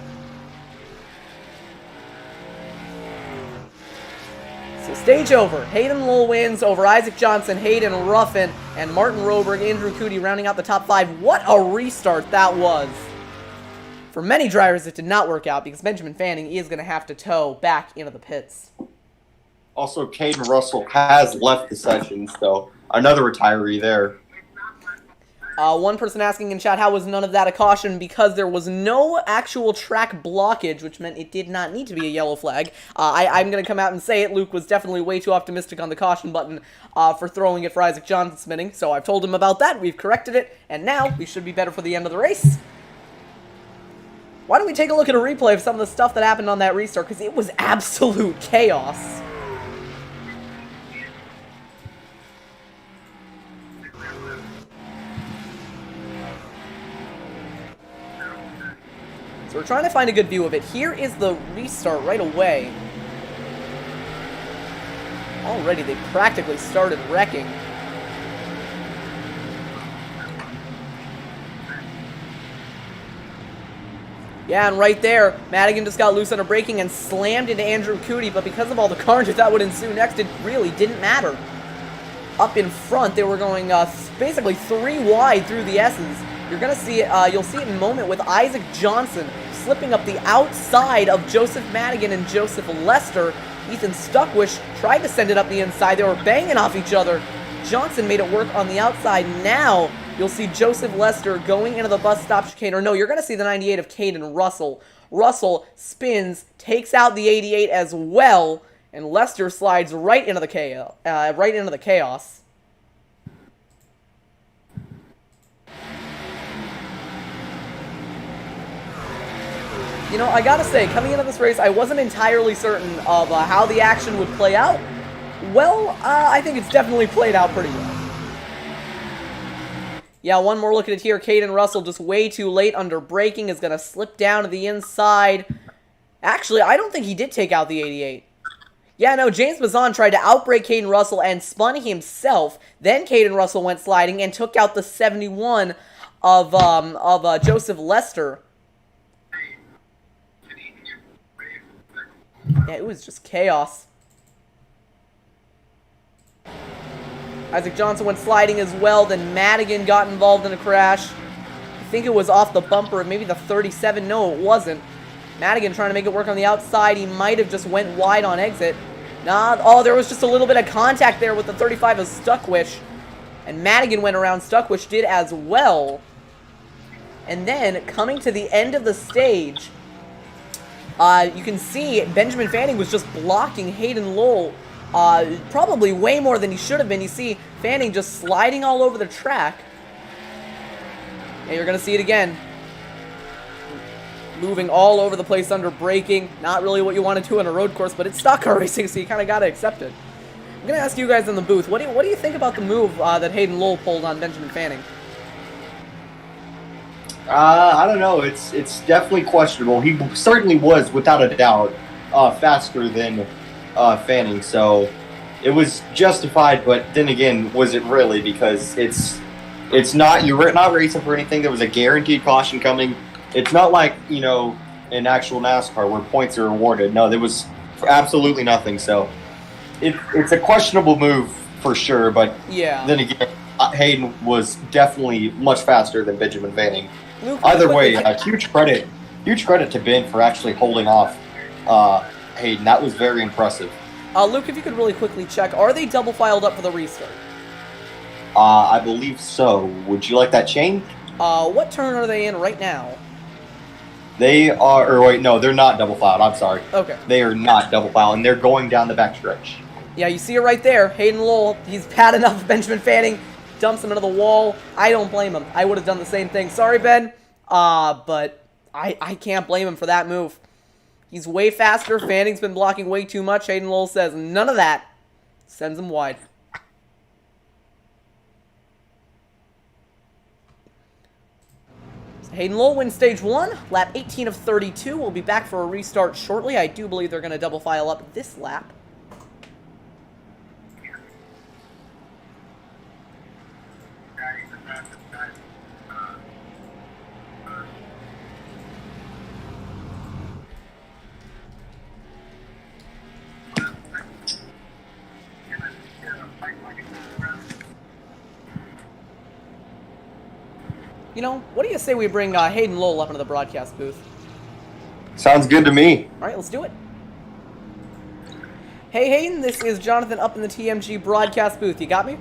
So stage over. Hayden Lowell wins over Isaac Johnson, Hayden Ruffin, and Martin Roberg, Andrew Cootie rounding out the top 5. What a restart that was. For many drivers, it did not work out because Benjamin Fanning is going to have to tow back into the pits. Also, Caden Russell has left the session, so another retiree there. One person asking in chat, how was none of that a caution? Because there was no actual track blockage, which meant it did not need to be a yellow flag. I'm going to come out and say it. Luke was definitely way too optimistic on the caution button for throwing it for Isaac Johnson spinning, so I've told him about that. We've corrected it, and now we should be better for the end of the race. Why don't we take a look at a replay of some of the stuff that happened on that restart, because it was absolute chaos. So we're trying to find a good view of it. Here is the restart right away. Already, they practically started wrecking. Yeah, and right there, Madigan just got loose on a braking and slammed into Andrew Cootie, but because of all the carnage that would ensue next, it really didn't matter. Up in front, they were going basically 3 wide through the S's. You're going to see it, you'll see it in a moment with Isaac Johnson slipping up the outside of Joseph Madigan and Joseph Lester. Ethan Stuckwish tried to send it up the inside. They were banging off each other. Johnson made it work on the outside. Now you'll see Joseph Lester going into the bus stop chicane. Or no, you're going to see the 98 of Caden Russell. Russell spins, takes out the 88 as well, and Lester slides right into the chaos. You know, I gotta say, coming into this race, I wasn't entirely certain of how the action would play out. Well, I think it's definitely played out pretty well. Yeah, one more look at it here. Caden Russell just way too late under braking, is gonna slip down to the inside. Actually, I don't think he did take out the 88. Yeah, no, James Bazan tried to outbrake Caden Russell and spun himself. Then Caden Russell went sliding and took out the 71 of Joseph Lester. Yeah, it was just chaos. Isaac Johnson went sliding as well. Then Madigan got involved in a crash. I think it was off the bumper, maybe the 37. No, it wasn't. Madigan trying to make it work on the outside. He might have just went wide on exit. Nah, oh, there was just a little bit of contact there with the 35 of Stuckwish. And Madigan went around. Stuckwish did as well. And then, coming to the end of the stage, you can see Benjamin Fanning was just blocking Hayden Lowell probably way more than he should have been. You see Fanning just sliding all over the track. And you're going to see it again. Moving all over the place under braking. Not really what you want to do on a road course, but it's stock car racing, so you kind of got to accept it. I'm going to ask you guys in the booth, what do you think about the move that Hayden Lowell pulled on Benjamin Fanning? I don't know. It's definitely questionable. He certainly was, without a doubt, faster than Fanning. So it was justified. But then again, was it really? Because it's not. You're not racing for anything. There was a guaranteed caution coming. It's not like, you know, in actual NASCAR where points are awarded. No, there was absolutely nothing. So it's a questionable move for sure. But yeah. Then again, Hayden was definitely much faster than Benjamin Fanning. Luke, Either way, huge credit to Ben for actually holding off Hayden. That was very impressive. Luke, if you could really quickly check, are they double filed up for the restart? I believe so. Would you like that changed? What turn are they in right now? They are, or wait, no, they're not double filed. I'm sorry. Okay. They are not double filed, and they're going down the backstretch. Yeah, you see it right there. Hayden Lowell, he's bad enough. Benjamin Fanning dumps him into the wall. I don't blame him. I would have done the same thing. Sorry, Ben. But I can't blame him for that move. He's way faster. Fanning's been blocking way too much. Hayden Lowell says none of that. Sends him wide. So Hayden Lowell wins stage 1. Lap 18 of 32. We'll be back for a restart shortly. I do believe they're going to double file up this lap. You know, what do you say we bring Hayden Lowell up into the broadcast booth? Sounds good to me. All right, let's do it. Hey, Hayden, this is Jonathan up in the TMG broadcast booth. You got me?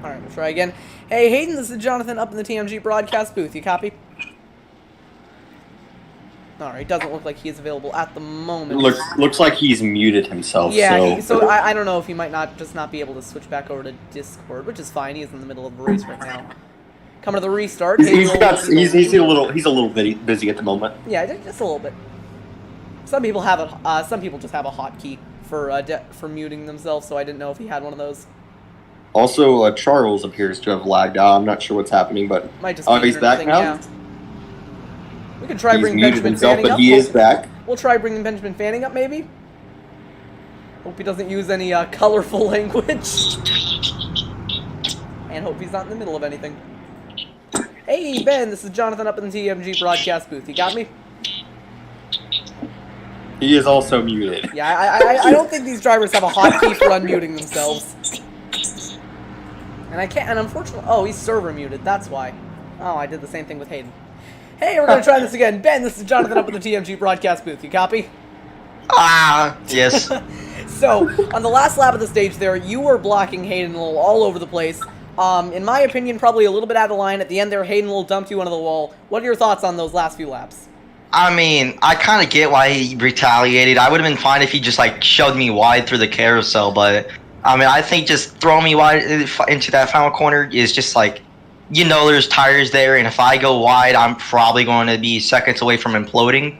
Alright, we'll try again. Hey, Hayden, this is Jonathan up in the TMG broadcast booth. You copy? Alright, doesn't look like he is available at the moment. Looks like he's muted himself. Yeah, so I don't know if he might not be able to switch back over to Discord, which is fine. He's in the middle of the race right now. Coming to the restart. He's a little busy at the moment. Yeah, just a little bit. Some people have it. Some people just have a hotkey for muting themselves. So I didn't know if he had one of those. Also, Charles appears to have lagged out. I'm not sure what's happening, but Might just be he's back now. Yeah. We could try He's bringing muted Benjamin himself, Fanning but up. he is back. We'll try bringing Benjamin Fanning up, maybe. Hope he doesn't use any colorful language. And hope he's not in the middle of anything. Hey, Ben, this is Jonathan up in the TMG broadcast booth. You got me? He is also muted. Yeah, I don't think these drivers have a hotkey for unmuting themselves. And I can't, and unfortunately, oh, he's server muted, that's why. Oh, I did the same thing with Hayden. Hey, we're gonna try this again. Ben, this is Jonathan up in the TMG broadcast booth. You copy? Yes. So, on the last lap of the stage there, you were blocking Hayden all over the place. In my opinion, probably a little bit out of line. At the end there, Hayden dumped you onto the wall. What are your thoughts on those last few laps? I mean, I kind of get why he retaliated. I would have been fine if he just, like, shoved me wide through the carousel, but, I mean, I think just throwing me wide into that final corner is just, like, you know there's tires there, and if I go wide, I'm probably going to be seconds away from imploding.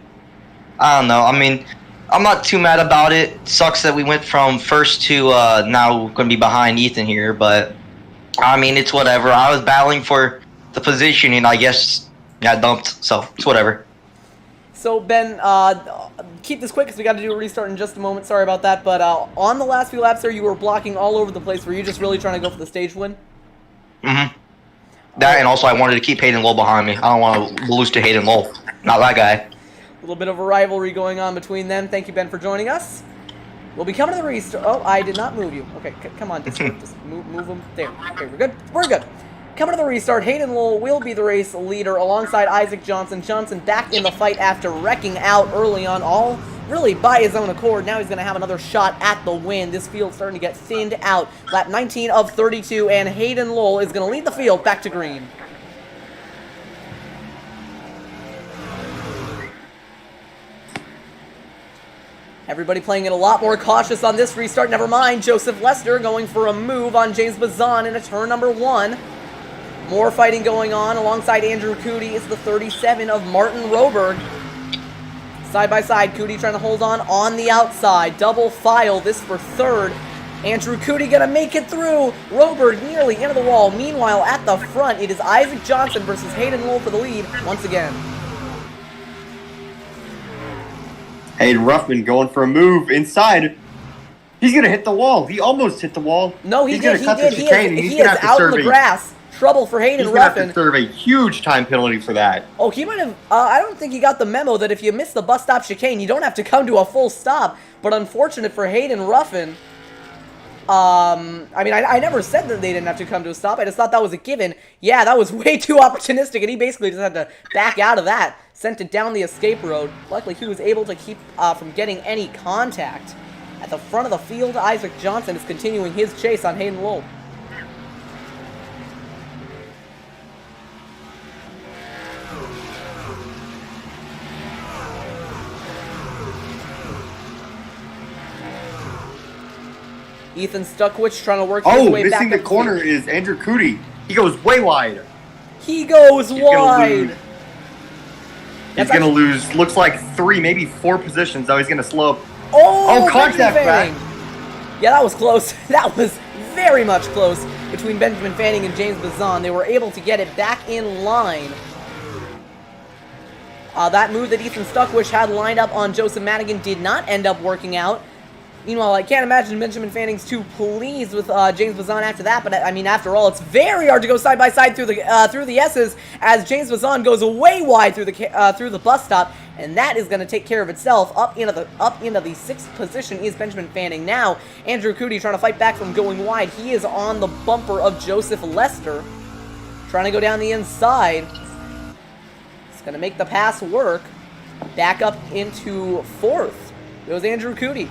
I don't know. I mean, I'm not too mad about it. Sucks that we went from first to now going to be behind Ethan here, but, I mean, it's whatever. I was battling for the position, and I guess got dumped, so it's whatever. So, Ben, keep this quick because we got to do a restart in just a moment. Sorry about that. But on the last few laps there, you were blocking all over the place. Were you just really trying to go for the stage win? Mm-hmm. That, and also I wanted to keep Hayden Low behind me. I don't want to lose to Hayden Low. Not that guy. A little bit of a rivalry going on between them. Thank you, Ben, for joining us. We'll be coming to the restart. Oh, I did not move you. Okay, come on, just move them. There. Okay, we're good. We're good. Coming to the restart, Hayden Lowell will be the race leader alongside Isaac Johnson. Johnson back in the fight after wrecking out early on, all really by his own accord. Now he's going to have another shot at the win. This field's starting to get thinned out. Lap 19 of 32, and Hayden Lowell is going to lead the field back to green. Everybody playing it a lot more cautious on this restart. Never mind, Joseph Lester going for a move on James Bazan in a turn number 1. More fighting going on. Alongside Andrew Cootie is the 37 of Martin Roberg. Side by side, Cootie trying to hold on the outside. Double file, this for third. Andrew Cootie gonna make it through. Roberg nearly into the wall. Meanwhile, at the front, it is Isaac Johnson versus Hayden Lowell for the lead once again. Hayden Ruffman going for a move inside. He's gonna hit the wall. He almost hit the wall. No, he did. He is have to out in serve the grass. Trouble for Hayden He's gonna have Ruffin. to serve a huge time penalty for that. Oh, he might have. I don't think he got the memo that if you miss the bus stop chicane, you don't have to come to a full stop. But unfortunate for Hayden Ruffin. I mean, I never said that they didn't have to come to a stop. I just thought that was a given. Yeah, that was way too opportunistic, and he basically just had to back out of that. Sent it down the escape road. Luckily, he was able to keep from getting any contact. At the front of the field, Isaac Johnson is continuing his chase on Hayden Lowell. Ethan Stuckwich trying to work his way back. Missing the corner is Andrew Cootie. He goes way wide. He goes wide. He's going to lose, looks like 3, maybe 4 positions, though. He's going to slow up. Oh, contact back. Yeah, that was close. That was very much close between Benjamin Fanning and James Bazan. They were able to get it back in line. That move that Ethan Stuckwich had lined up on Joseph Madigan did not end up working out. Meanwhile, I can't imagine Benjamin Fanning's too pleased with James Bazan after that, but I mean, after all, it's very hard to go side by side through the S's as James Bazan goes way wide through the bus stop, and that is going to take care of itself. Up into the 6th position is Benjamin Fanning. Now, Andrew Cootie trying to fight back from going wide. He is on the bumper of Joseph Lester, trying to go down the inside. It's going to make the pass work. Back up into 4th. Goes Andrew Cootie.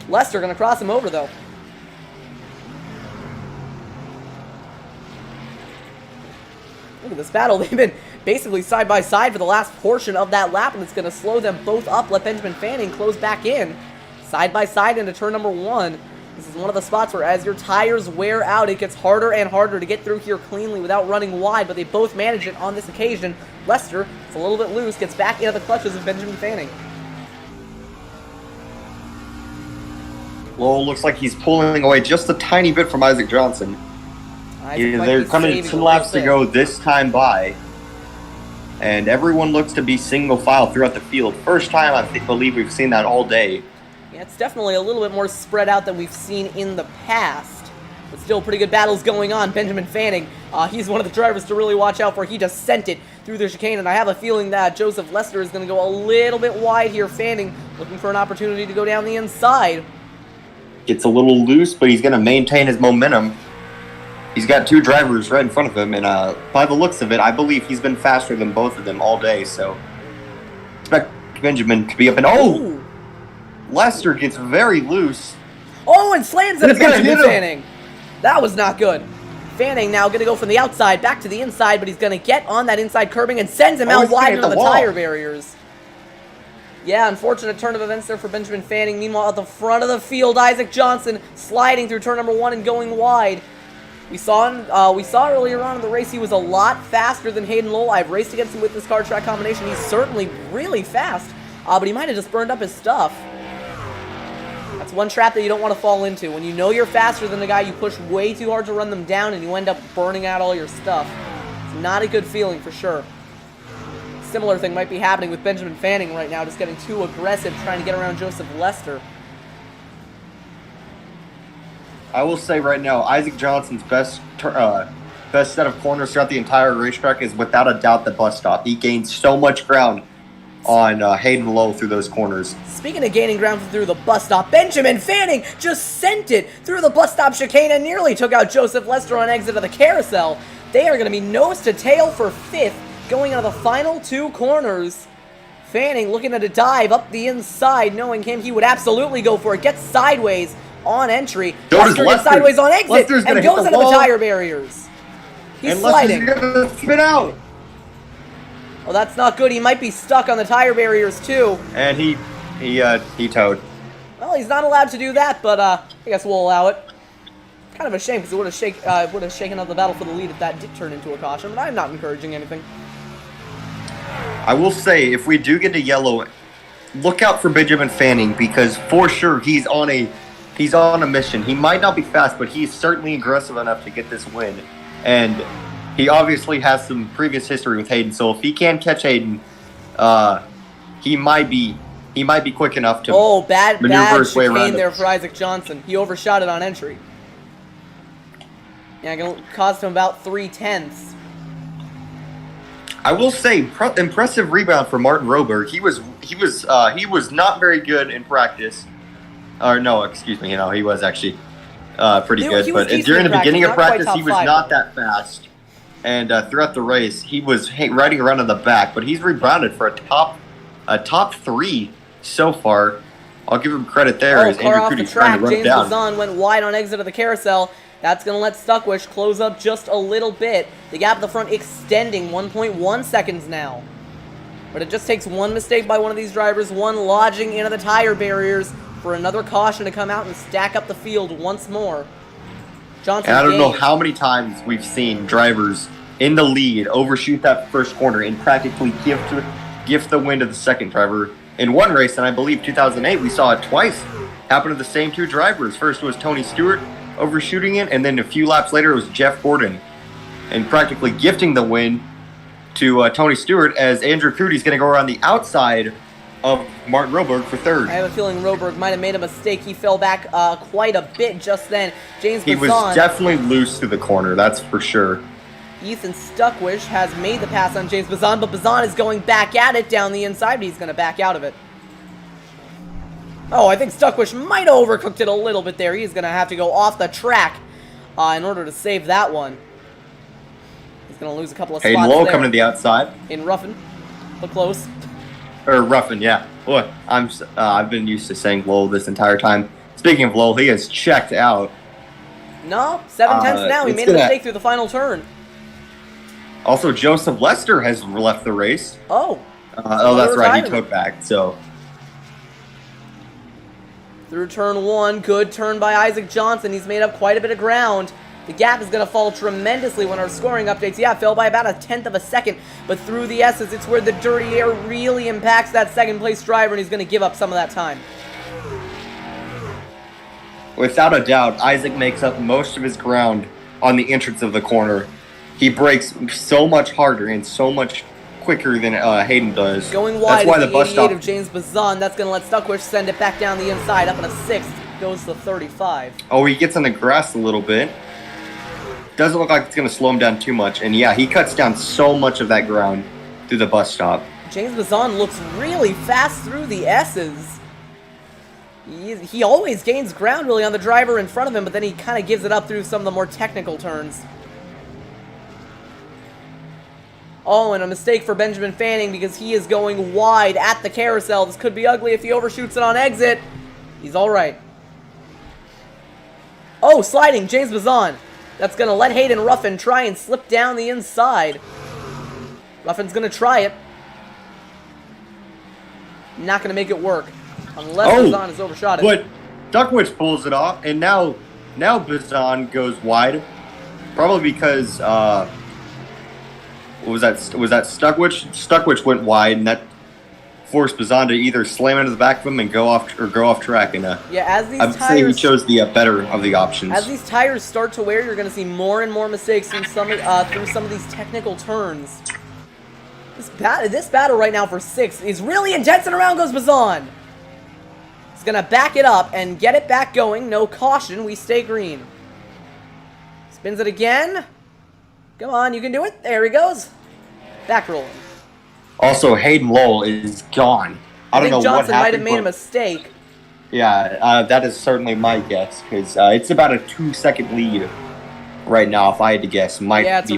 Lester going to cross him over, though. Look at this battle. They've been basically side by side for the last portion of that lap, and it's going to slow them both up, let Benjamin Fanning close back in. Side by side into turn number 1. This is one of the spots where as your tires wear out, it gets harder and harder to get through here cleanly without running wide, but they both manage it on this occasion. Lester, it's a little bit loose, gets back into the clutches of Benjamin Fanning. Lowell looks like he's pulling away just a tiny bit from Isaac Johnson. They're coming 2 laps to go this time by. And everyone looks to be single file throughout the field. First time I believe we've seen that all day. Yeah, it's definitely a little bit more spread out than we've seen in the past. But still pretty good battles going on. Benjamin Fanning, he's one of the drivers to really watch out for. He just sent it through the chicane, and I have a feeling that Joseph Lester is going to go a little bit wide here. Fanning looking for an opportunity to go down the inside. Gets a little loose, but he's going to maintain his momentum. He's got 2 drivers right in front of him, and by the looks of it, I believe he's been faster than both of them all day, so expect Benjamin to be up and... Oh! Lester gets very loose. Oh, and slams into Benjamin Fanning. That was not good. Fanning now going to go from the outside back to the inside, but he's going to get on that inside curbing and sends him out wide into the tire barriers. Yeah, unfortunate turn of events there for Benjamin Fanning. Meanwhile, at the front of the field, Isaac Johnson sliding through turn number 1 and going wide. We saw earlier on in the race he was a lot faster than Hayden Lowell. I've raced against him with this car track combination. He's certainly really fast, but he might have just burned up his stuff. That's one trap that you don't want to fall into. When you know you're faster than the guy, you push way too hard to run them down, and you end up burning out all your stuff. It's not a good feeling for sure. Similar thing might be happening with Benjamin Fanning right now, just getting too aggressive, trying to get around Joseph Lester. I will say right now, Isaac Johnson's best set of corners throughout the entire racetrack is without a doubt the bus stop. He gained so much ground on Hayden Lowe through those corners. Speaking of gaining ground through the bus stop, Benjamin Fanning just sent it through the bus stop chicane and nearly took out Joseph Lester on exit of the carousel. They are going to be nose to tail for 5th going into the final 2 corners. Fanning looking at a dive up the inside, knowing him, he would absolutely go for it. Gets sideways on entry. Lester gets sideways on exit and goes into the tire barriers. He's sliding. Lester's going to spin out. Well, that's not good. He might be stuck on the tire barriers, too. And he towed. Well, he's not allowed to do that, but I guess we'll allow it. Kind of a shame, because it would have shaken up the battle for the lead if that did turn into a caution, but I'm not encouraging anything. I will say, if we do get a yellow, look out for Benjamin Fanning, because for sure he's on a mission. He might not be fast, but he's certainly aggressive enough to get this win. And he obviously has some previous history with Hayden, so if he can catch Hayden, he might be quick enough to bad his way around chicane there for Isaac Johnson. He overshot it on entry. Yeah, it cost him about 3/10. I will say, impressive rebound for Martin Roberg. He was not very good in practice. Or no, excuse me. He was actually pretty good. But during the beginning of practice, he was not that fast. And throughout the race, he was riding around in the back. But he's rebounded for a top 3 so far. I'll give him credit there. As car Andrew off the Cootie's trying track. to run James down. Bazan went wide on exit of the carousel. That's going to let Stuckwish close up just a little bit. The gap at the front extending 1.1 seconds now. But it just takes one mistake by one of these drivers, one lodging into the tire barriers for another caution to come out and stack up the field once more. Johnson. And I don't know how many times we've seen drivers in the lead overshoot that first corner and practically gift the win to the second driver. In one race, and I believe 2008, we saw it twice happen to the same 2 drivers. First was Tony Stewart overshooting it, and then a few laps later it was Jeff Gordon, and practically gifting the win to Tony Stewart, as Andrew Cootie's going to go around the outside of Martin Roberg for 3rd. I have a feeling Roberg might have made a mistake. He fell back quite a bit just then. James Bazan. He was definitely loose through the corner, that's for sure. Ethan Stuckwish has made the pass on James Bazan, but Bazan is going back at it down the inside, but he's going to back out of it. Oh, I think Stuckwish might have overcooked it a little bit there. He's going to have to go off the track in order to save that one. He's going to lose a couple of spots Hayden Lowe there. coming to the outside. In Ruffin. But close. Or Ruffin, yeah. Boy, I've been used to saying Lowell this entire time. Speaking of Lowell, he has checked out. No, 7/10 now. He made a mistake through the final turn. Also, Joseph Lester has left the race. Oh. That's right. He took back. So through turn 1, good turn by Isaac Johnson. He's made up quite a bit of ground. The gap is going to fall tremendously when our scoring updates. Yeah, it fell by about 1/10 of a second. But through the S's, it's where the dirty air really impacts that second place driver, and he's going to give up some of that time. without a doubt, Isaac makes up most of his ground on the entrance of the corner. He brakes so much harder and so much quicker than Hayden does. Going wide That's why is the bus 88 stop of James Bazan. That's going to let Stuckwish send it back down the inside. Up in a 6th. Goes to 35. Oh, he gets on the grass a little bit. Doesn't look like it's going to slow him down too much. And yeah, he cuts down so much of that ground through the bus stop. James Bazan looks really fast through the S's. He always gains ground really on the driver in front of him, but then he kind of gives it up through some of the more technical turns. Oh, and a mistake for Benjamin Fanning because he is going wide at the carousel. This could be ugly if he overshoots it on exit. He's all right. Oh, sliding, James Bazan. That's going to let Hayden Ruffin try and slip down the inside. Ruffin's going to try it. Not going to make it work. Unless Bazan is overshot it. But Duckwitch pulls it off, and now Bazan goes wide. Probably because, what was that Stuckwitch? Stuckwitch went wide, and that forced Bazan to either slam into the back of him and go off track. And yeah, as these I'd say he chose the better of the options. As these tires start to wear, you're going to see more and more mistakes through some of these technical turns. This battle right now for 6 is really intense, and around goes Bazan. He's going to back it up and get it back going. No caution. We stay green. Spins it again. Come on, you can do it. There he goes. Back rolling. Also, Hayden Lowell is gone. I don't know what happened. Johnson might have made a mistake. Yeah, that is certainly my guess, because it's about a 2-second lead right now, if I had to guess. Might be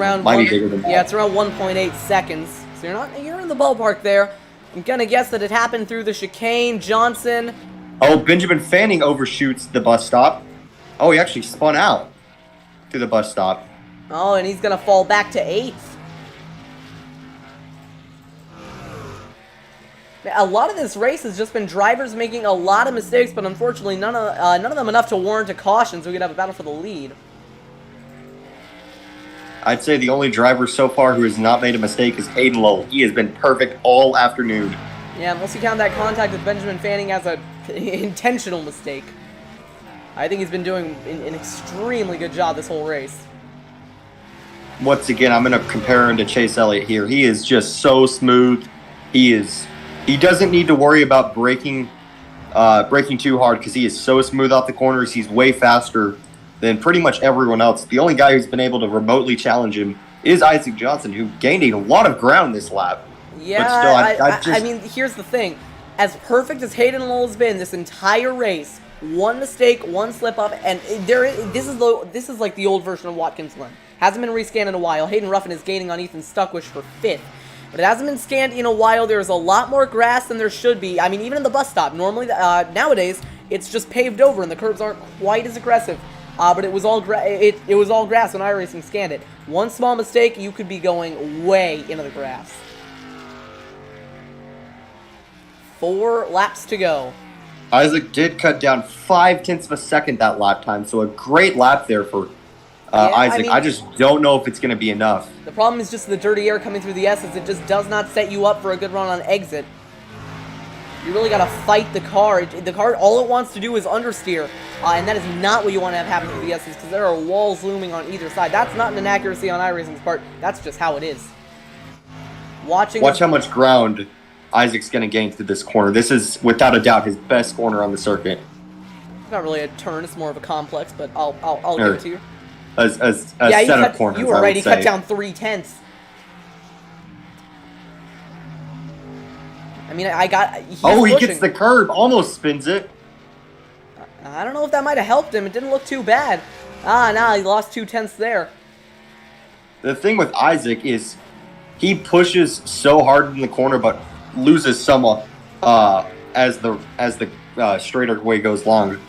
bigger than that. Yeah, it's around 1.8 seconds. So you're in the ballpark there. I'm gonna guess that it happened through the chicane. Johnson. Oh, Benjamin Fanning overshoots the bus stop. Oh, he actually spun out to the bus stop. Oh, and he's gonna fall back to 8th. A lot of this race has just been drivers making a lot of mistakes, but unfortunately none of them enough to warrant a caution, so we could have a battle for the lead. I'd say the only driver so far who has not made a mistake is Hayden Lowell. He has been perfect all afternoon. Yeah, unless you count that contact with Benjamin Fanning as an intentional mistake. I think he's been doing an extremely good job this whole race. Once again, I'm going to compare him to Chase Elliott here. He is just so smooth. He doesn't need to worry about braking too hard because he is so smooth out the corners. He's way faster than pretty much everyone else. The only guy who's been able to remotely challenge him is Isaac Johnson, who gained a lot of ground this lap. Yeah, but still, I mean, here's the thing. As perfect as Hayden Lowell's been this entire race, one mistake, one slip up, and this is like the old version of Watkins Glen. Hasn't been rescanned in a while. Hayden Ruffin is gaining on Ethan Stuckwish for 5th. But it hasn't been scanned in a while. There's a lot more grass than there should be. I mean, even in the bus stop. Normally, nowadays, it's just paved over and the curbs aren't quite as aggressive. But it was all it was all grass when iRacing scanned it. One small mistake, you could be going way into the grass. 4 laps to go. Isaac did cut down 0.5 of a second that lap time, so a great lap there for Isaac. I just don't know if it's going to be enough. The problem is just the dirty air coming through the S's. It just does not set you up for a good run on exit. You really got to fight the car. The car, all it wants to do is understeer, and that is not what you want to have happen through the S's because there are walls looming on either side. That's not an inaccuracy on iRacing's part. That's just how it is. Watch how much ground Isaac's going to gain through this corner. This is, without a doubt, his best corner on the circuit. It's not really a turn. It's more of a complex, but I'll give it to you. A set of corners, you were right. He cut down 0.3. I mean, he gets the curb, almost spins it. I don't know if that might have helped him. It didn't look too bad. Nah, he lost 0.2 there. The thing with Isaac is he pushes so hard in the corner, but loses somewhat as the straighter way goes long.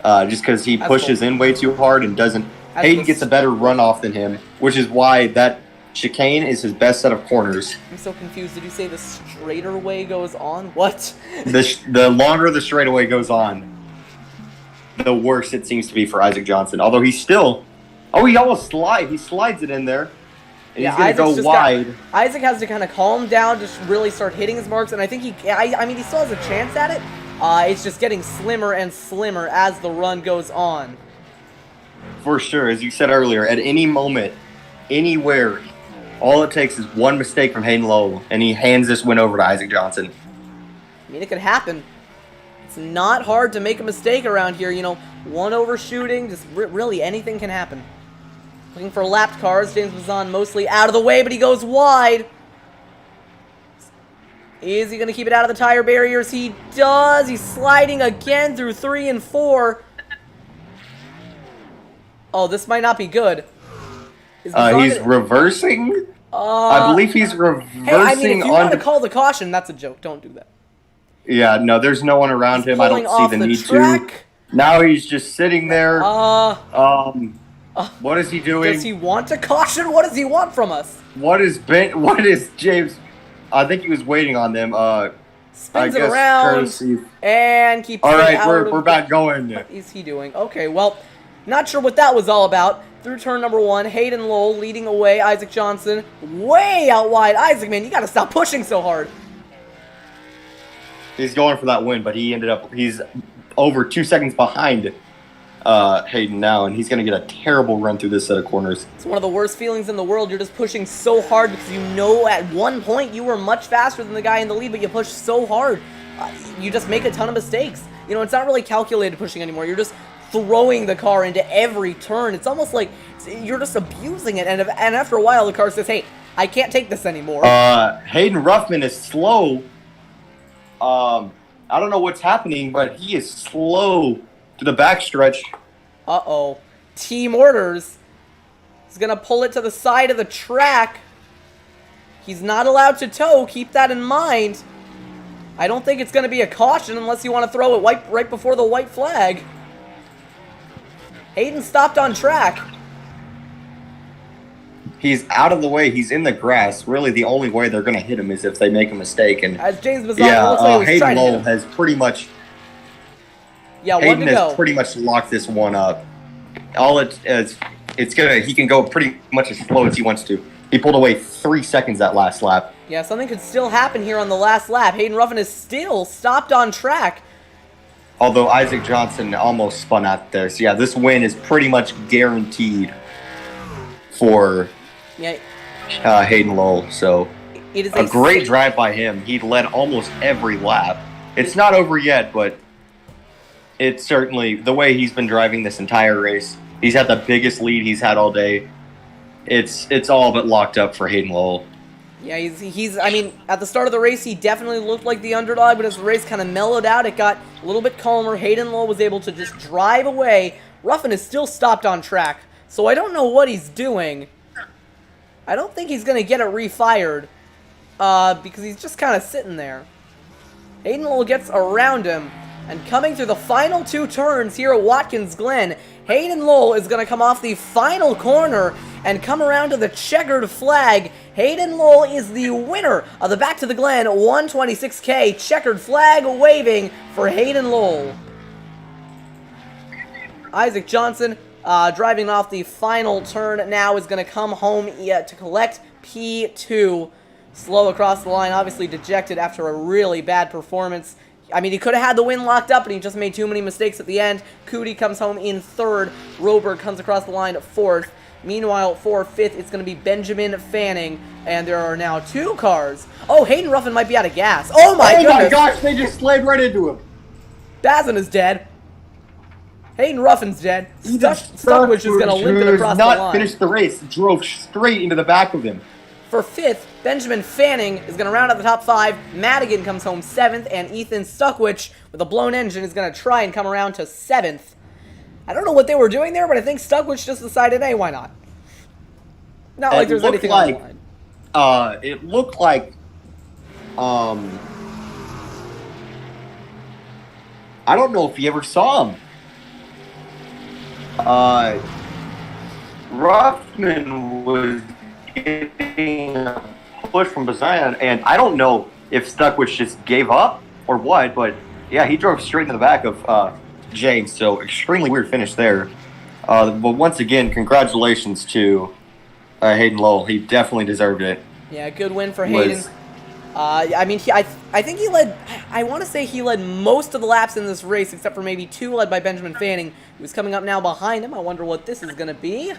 Just because he pushes in way too hard and doesn't. Hayden gets a better runoff than him, which is why that Chicane is his best set of corners. I'm so confused. Did you say the straighter way goes on? What? The longer the straightaway goes on, the worse it seems to be for Isaac Johnson. Although he's still... Oh, he almost slides. He slides it in there. And Yeah, he's going to go wide. Isaac has to kind of calm down, just really start hitting his marks, and I think I mean, he still has a chance at it. It's just getting slimmer and slimmer as the run goes on. For sure. As you said earlier, at any moment, anywhere, all it takes is one mistake from Hayden Lowell, and he hands this win over to Isaac Johnson. I mean, it could happen. It's not hard to make a mistake around here. You know, one overshooting, just really anything can happen. Looking for lapped cars. James Bazan mostly out of the way, but he goes wide. Is he going to keep it out of the tire barriers? He does. He's sliding again through 3 and 4. Oh, this might not be good. He's reversing? I believe he's reversing. Hey, I mean, if you want to call the caution, that's a joke. Don't do that. Yeah, no, there's no one around him. I don't see the need to. Now he's just sitting there. What is he doing? Does he want to caution? What does he want from us? What is James? I think he was waiting on them. Spins it around and keeps. All right, we're back going. What is he doing? Okay, well, not sure what that was all about. Through turn number 1, Hayden Lowell leading away. Isaac Johnson way out wide. Isaac, man, you got to stop pushing so hard. He's going for that win, but he's over 2 seconds behind Hayden now, and he's going to get a terrible run through this set of corners. It's one of the worst feelings in the world. You're just pushing so hard because you know at one point you were much faster than the guy in the lead, but you push so hard. You just make a ton of mistakes. You know, it's not really calculated pushing anymore. You're just throwing the car into every turn. It's almost like you're just abusing it, and after a while the car says, hey, I can't take this anymore. Hayden Ruffman is slow. I don't know what's happening, but he is slow to the backstretch. Uh-oh. Team orders. He's going to pull it to the side of the track. He's not allowed to tow. Keep that in mind. I don't think it's going to be a caution unless you want to throw it right before the white flag. Hayden stopped on track. He's out of the way. He's in the grass. Really, the only way they're going to hit him is if they make a mistake. And as James Bazan looks like he was Hayden trying to hit Lowell him. has pretty much. Yeah, Hayden one to go. has pretty much locked this one up. He can go pretty much as slow as he wants to. He pulled away 3 seconds that last lap. Yeah, something could still happen here on the last lap. Hayden Ruffin is still stopped on track. Although Isaac Johnson almost spun out there. So yeah, this win is pretty much guaranteed for Hayden Lowell. So it is a great drive by him. He led almost every lap. It's not over yet, but it's certainly the way he's been driving this entire race. He's had the biggest lead he's had all day. It's all but locked up for Hayden Lowell. Yeah, he's. I mean, at the start of the race, he definitely looked like the underdog, but as the race kind of mellowed out, it got a little bit calmer. Hayden Lowell was able to just drive away. Ruffin is still stopped on track, so I don't know what he's doing. I don't think he's going to get it refired, because he's just kind of sitting there. Hayden Lowell gets around him, and coming through the final 2 turns here at Watkins Glen, Hayden Lowell is going to come off the final corner and come around to the checkered flag. Hayden Lowell is the winner of the Back to the Glen 126K checkered flag waving for Hayden Lowell. Isaac Johnson driving off the final turn now is going to come home to collect P2. Slow across the line, obviously dejected after a really bad performance. I mean, he could have had the win locked up, and he just made too many mistakes at the end. Cootie comes home in 3rd. Roberg comes across the line at 4th. Meanwhile, for 5th, it's going to be Benjamin Fanning, and there are now 2 cars. Oh, Hayden Ruffin might be out of gas. Oh my goodness! Oh my gosh, they just slayed right into him. Bazin is dead. Hayden Ruffin's dead. Stuckwich is going to limp it across the line. Not finished the race. Drove straight into the back of him. For 5th, Benjamin Fanning is going to round out the top 5. Madigan comes home 7th, and Ethan Stuckwich, with a blown engine, is going to try and come around to 7th. I don't know what they were doing there, but I think Stuckwich just decided, hey, why not? Not like there's anything on the line. It looked like, I don't know if you ever saw him. Ruffman was getting a push from Bazan, and I don't know if Stuckwich just gave up or what, but yeah, he drove straight to the back of James, so extremely weird finish there. But once again, congratulations to Hayden Lowell. He definitely deserved it. Yeah, good win for Hayden. I mean, I think he led, I want to say he led most of the laps in this race, except for maybe 2 led by Benjamin Fanning, who's coming up now behind him. I wonder what this is going to be.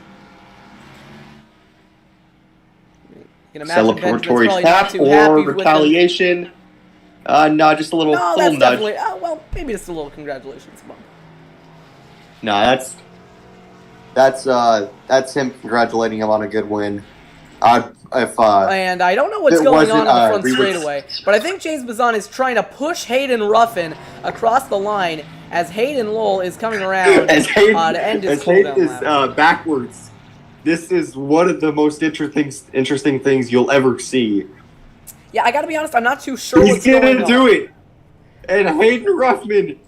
Celebratory tap or retaliation? No, just a little, no, little that's nudge. definitely, well, maybe just a little congratulations bump. No, that's him congratulating him on a good win. And I don't know what's going on the front straightaway, but I think James Bazan is trying to push Hayden Ruffin across the line as Hayden Lowell is coming around as Hayden, to end his Hayden is lap. backwards. This is one of the most interesting things you'll ever see. Yeah, I gotta be honest, I'm not too sure what's He's going gonna on. do it, and Hayden Ruffin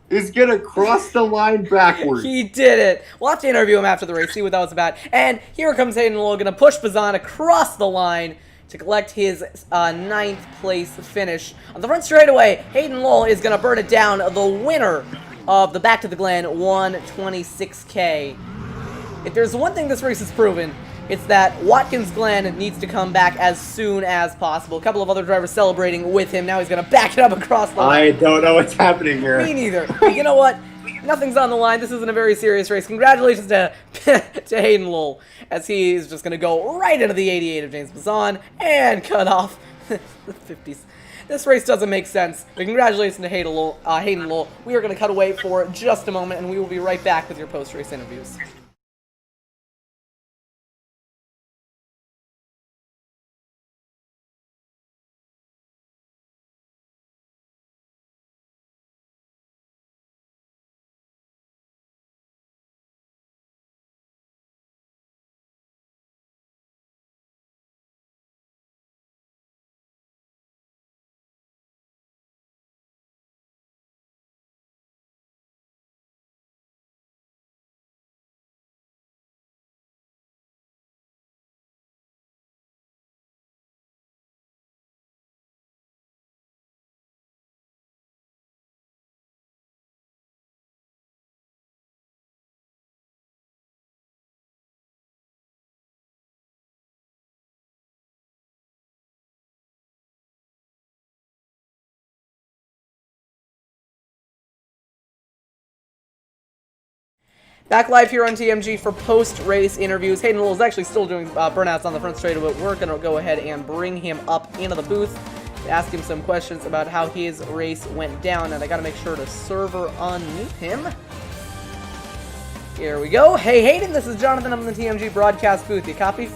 is gonna cross the line backwards. He did it. We'll have to interview him after the race, see what that was about. And here comes Hayden Lowell, gonna push Bazan across the line to collect his 9th place finish. On the front straightaway, Hayden Lowell is gonna burn it down, the winner of the Back to the Glen 126K. If there's one thing this race has proven, it's that Watkins Glen needs to come back as soon as possible. A couple of other drivers celebrating with him. Now he's going to back it up across the line. I don't know what's happening here. Me neither. But you know what? Nothing's on the line. This isn't a very serious race. Congratulations to Hayden Lowell, as he is just going to go right into the 88 of James Bazan and cut off the 50s. This race doesn't make sense, but congratulations to Hayden Lowell. We are going to cut away for just a moment, and we will be right back with your post-race interviews. Back live here on TMG for post-race interviews. Hayden Lowell is actually still doing burnouts on the front straightaway, but we're going to go ahead and bring him up into the booth to ask him some questions about how his race went down, and I got to make sure to server unmute him. Here we go. Hey Hayden, this is Jonathan. I'm in the TMG broadcast booth. You copy?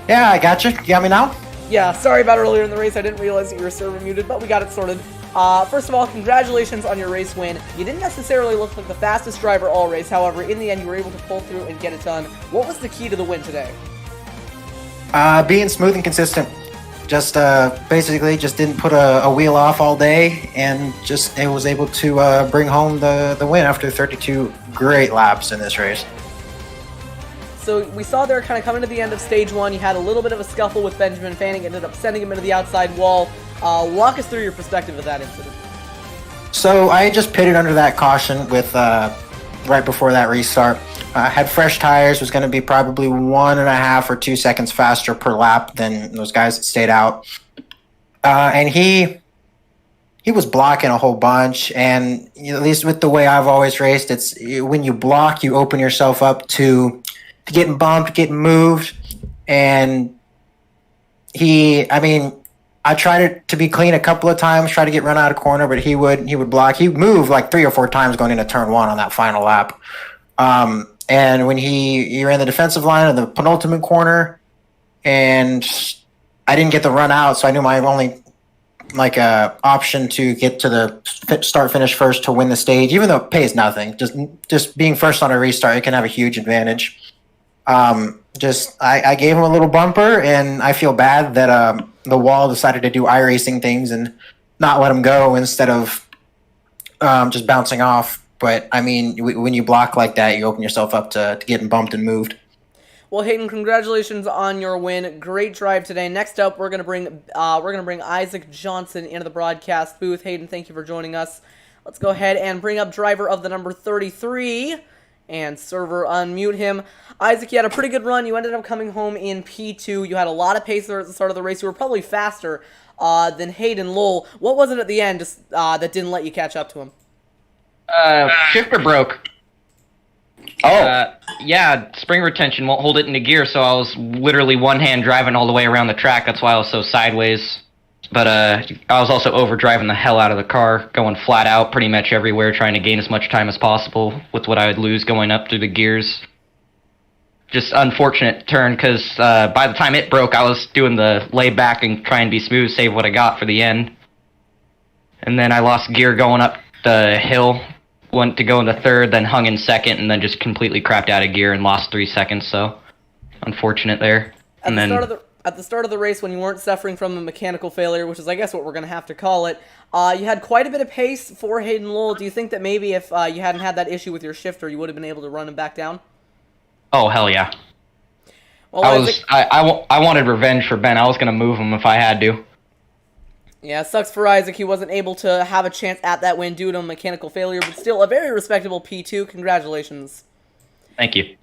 Yeah, I got you. You got me now? Yeah, sorry about earlier in the race. I didn't realize that you were server muted, but we got it sorted. First of all, congratulations on your race win. You didn't necessarily look like the fastest driver all race. However, in the end, you were able to pull through and get it done. What was the key to the win today? Being smooth and consistent. Just basically just didn't put a wheel off all day, and just it was able to bring home the win after 32 great laps in this race. So we saw there kind of coming to the end of stage 1. You had a little bit of a scuffle with Benjamin Fanning, ended up sending him into the outside wall. Walk us through your perspective of that incident. So I just pitted under that caution with right before that restart. Had fresh tires, was going to be probably 1.5 or 2 seconds faster per lap than those guys that stayed out. And he was blocking a whole bunch, and at least with the way I've always raced, it's when you block, you open yourself up to getting bumped, getting moved, and I tried to be clean a couple of times, try to get run out of corner, but he would block. He moved like 3 or 4 times going into turn 1 on that final lap. And when he ran the defensive line in the penultimate corner, and I didn't get the run out, so I knew my only option to get to the start finish first to win the stage, even though it pays nothing. Just being first on a restart, it can have a huge advantage. I gave him a little bumper, and I feel bad that the wall decided to do iRacing things and not let him go instead of just bouncing off. But I mean, when you block like that, you open yourself up to getting bumped and moved. Well, Hayden, congratulations on your win. Great drive today. Next up, we're gonna bring Isaac Johnson into the broadcast booth. Hayden, thank you for joining us. Let's go ahead and bring up driver of the number 33, and server unmute him. Isaac, you had a pretty good run. You ended up coming home in P2. You had a lot of pace there at the start of the race. You were probably faster than Hayden Lowell. What was it at the end that didn't let you catch up to him? Shifter broke. Oh, Yeah, spring retention won't hold it into gear, so I was literally one-hand driving all the way around the track. That's why I was so sideways. But I was also overdriving the hell out of the car, going flat out pretty much everywhere, trying to gain as much time as possible with what I would lose going up through the gears. Just unfortunate turn, because by the time it broke, I was doing the lay back and try and be smooth, save what I got for the end. And then I lost gear going up the hill, went to go into third, then hung in second, and then just completely crapped out of gear and lost 3 seconds, so unfortunate there. At the start of the race, when you weren't suffering from a mechanical failure, which is, I guess, what we're going to have to call it, you had quite a bit of pace for Hayden Lowell. Do you think that maybe if you hadn't had that issue with your shifter, you would have been able to run him back down? Oh, hell yeah. Well, I wanted revenge for Ben. I was going to move him if I had to. Yeah, it sucks for Isaac. He wasn't able to have a chance at that win due to a mechanical failure, but still a very respectable P2. Congratulations. Thank you.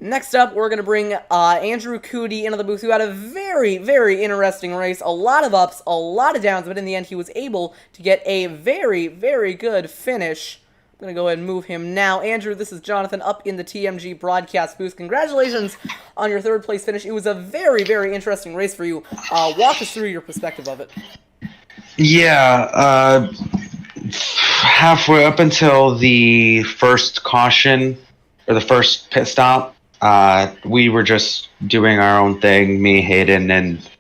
Next up, we're going to bring Andrew Cootie into the booth, who had a very, very interesting race. A lot of ups, a lot of downs, but in the end, he was able to get a very, very good finish. I'm going to go ahead and move him now. Andrew, this is Jonathan up in the TMG broadcast booth. Congratulations on your third place finish. It was a very, very interesting race for you. Walk us through your perspective of it. Yeah, halfway up until the first caution, or the first pit stop, we were just doing our own thing, me, Hayden, and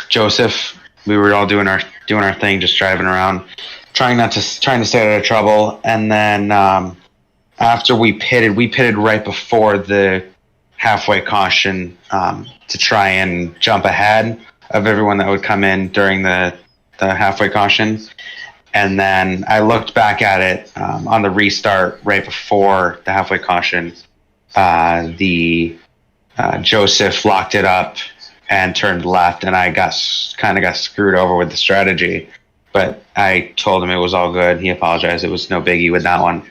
Joseph. We were all doing our thing, just driving around, trying to stay out of trouble. And then after we pitted right before the halfway caution to try and jump ahead of everyone that would come in during the halfway caution. And then I looked back at it on the restart right before the halfway caution. Joseph locked it up and turned left, and I got screwed over with the strategy. But I told him it was all good. He apologized. It was no biggie with that one.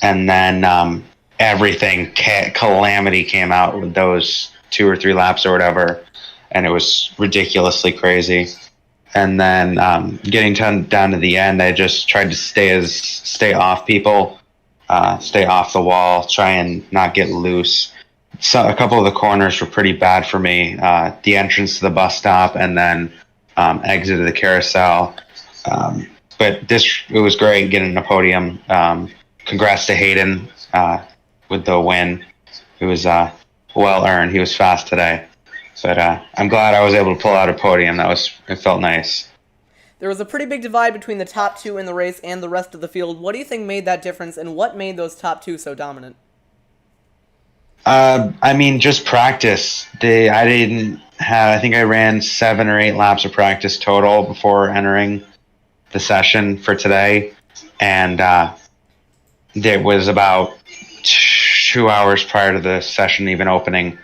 And then everything calamity came out with those 2 or 3 laps or whatever, and it was ridiculously crazy. And then getting down to the end, I just tried to stay off people, stay off the wall, try and not get loose. So a couple of the corners were pretty bad for me. The entrance to the bus stop, and then exit of the carousel. But it was great getting a podium. Congrats to Hayden with the win. It was well earned. He was fast today. But I'm glad I was able to pull out a podium. It felt nice. There was a pretty big divide between the top 2 in the race and the rest of the field. What do you think made that difference, and what made those top 2 so dominant? I mean, just practice. I think I ran 7 or 8 laps of practice total before entering the session for today. And it was about 2 hours prior to the session even opening.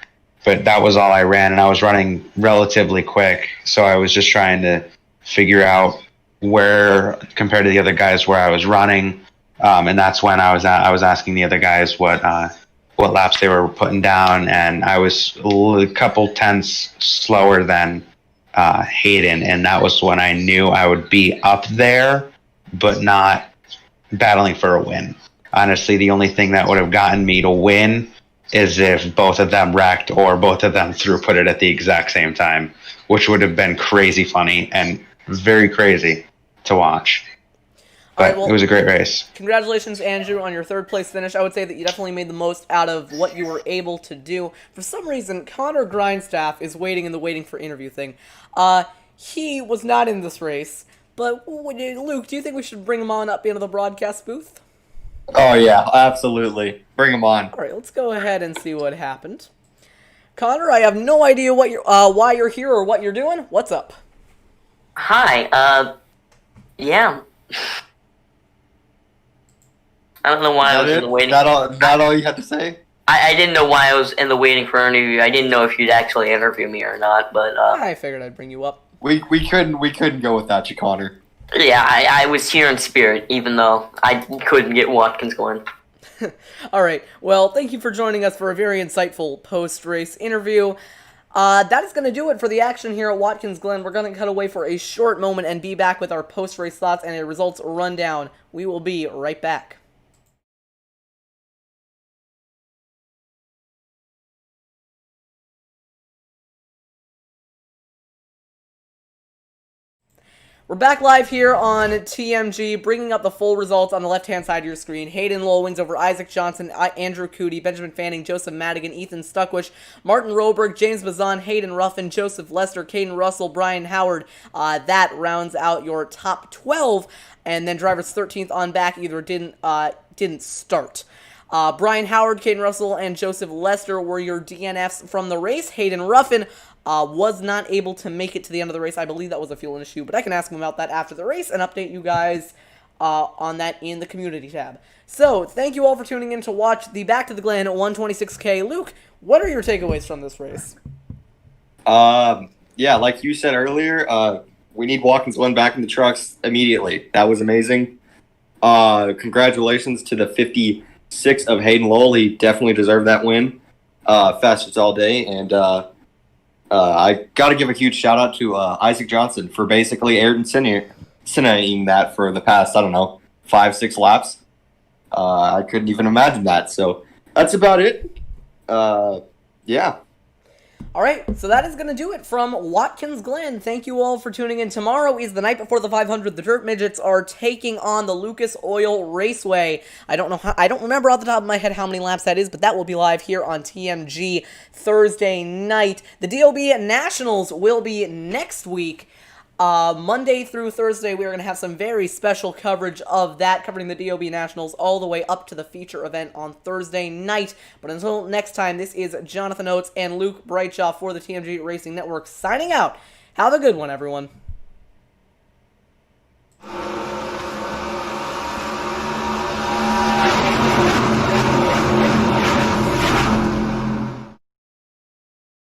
But that was all I ran, and I was running relatively quick. So I was just trying to figure out where, compared to the other guys, where I was running. And that's when I was asking the other guys what laps they were putting down, and I was a couple tenths slower than Hayden, and that was when I knew I would be up there, but not battling for a win. Honestly, the only thing that would have gotten me to win is if both of them wrecked or both of them put it at the exact same time, which would have been crazy funny and very crazy to watch. But it was a great race. Congratulations, Andrew, on your third place finish. I would say that you definitely made the most out of what you were able to do. For some reason, Connor Grindstaff is waiting in the waiting for interview thing. He was not in this race, but Luke, do you think we should bring him on up into the broadcast booth? Oh yeah, absolutely. Bring him on. All right, let's go ahead and see what happened. Connor, I have no idea why you're here or what you're doing. What's up? Hi, yeah. I don't know why I was in the waiting. Not all you had to say? I didn't know why I was in the waiting for an interview. I didn't know if you'd actually interview me or not, but I figured I'd bring you up. We couldn't go without you, Connor. yeah, I was here in spirit, even though I couldn't get Watkins Glen. All right. Well, thank you for joining us for a very insightful post-race interview. That is going to do it for the action here at Watkins Glen. We're going to cut away for a short moment and be back with our post-race thoughts and a results rundown. We will be right back. We're back live here on TMG, bringing up the full results on the left-hand side of your screen. Hayden Lowell wins over Isaac Johnson, Andrew Cootie, Benjamin Fanning, Joseph Madigan, Ethan Stuckwish, Martin Roberg, James Bazan, Hayden Ruffin, Joseph Lester, Caden Russell, Brian Howard. That rounds out your top 12, and then drivers 13th on back either didn't start. Brian Howard, Caden Russell, and Joseph Lester were your DNFs from the race. Hayden Ruffin was not able to make it to the end of the race. I believe that was a fuel issue, but I can ask him about that after the race and update you guys on that in the community tab. So, thank you all for tuning in to watch the Back to the Glen 126K. Luke, what are your takeaways from this race? Yeah, like you said earlier, we need Watkins Glen back in the trucks immediately. That was amazing. Congratulations to the 56 of Hayden Lowell. He definitely deserved that win. Fastest all day, and I got to give a huge shout out to Isaac Johnson for basically Ayrton Senna-ing that for the past, 5-6 laps. I couldn't even imagine that. So that's about it. Yeah. All right, so that is going to do it from Watkins Glen. Thank you all for tuning in. Tomorrow is the night before the 500. The Dirt Midgets are taking on the Lucas Oil Raceway. I don't remember off the top of my head how many laps that is, but that will be live here on TMG Thursday night. The DOB Nationals will be next week. Monday through Thursday, we are going to have some very special coverage of that, covering the DOB Nationals all the way up to the feature event on Thursday night. But until next time, this is Jonathan Oates and Luke Brightshaw for the TMG Racing Network signing out. Have a good one, everyone.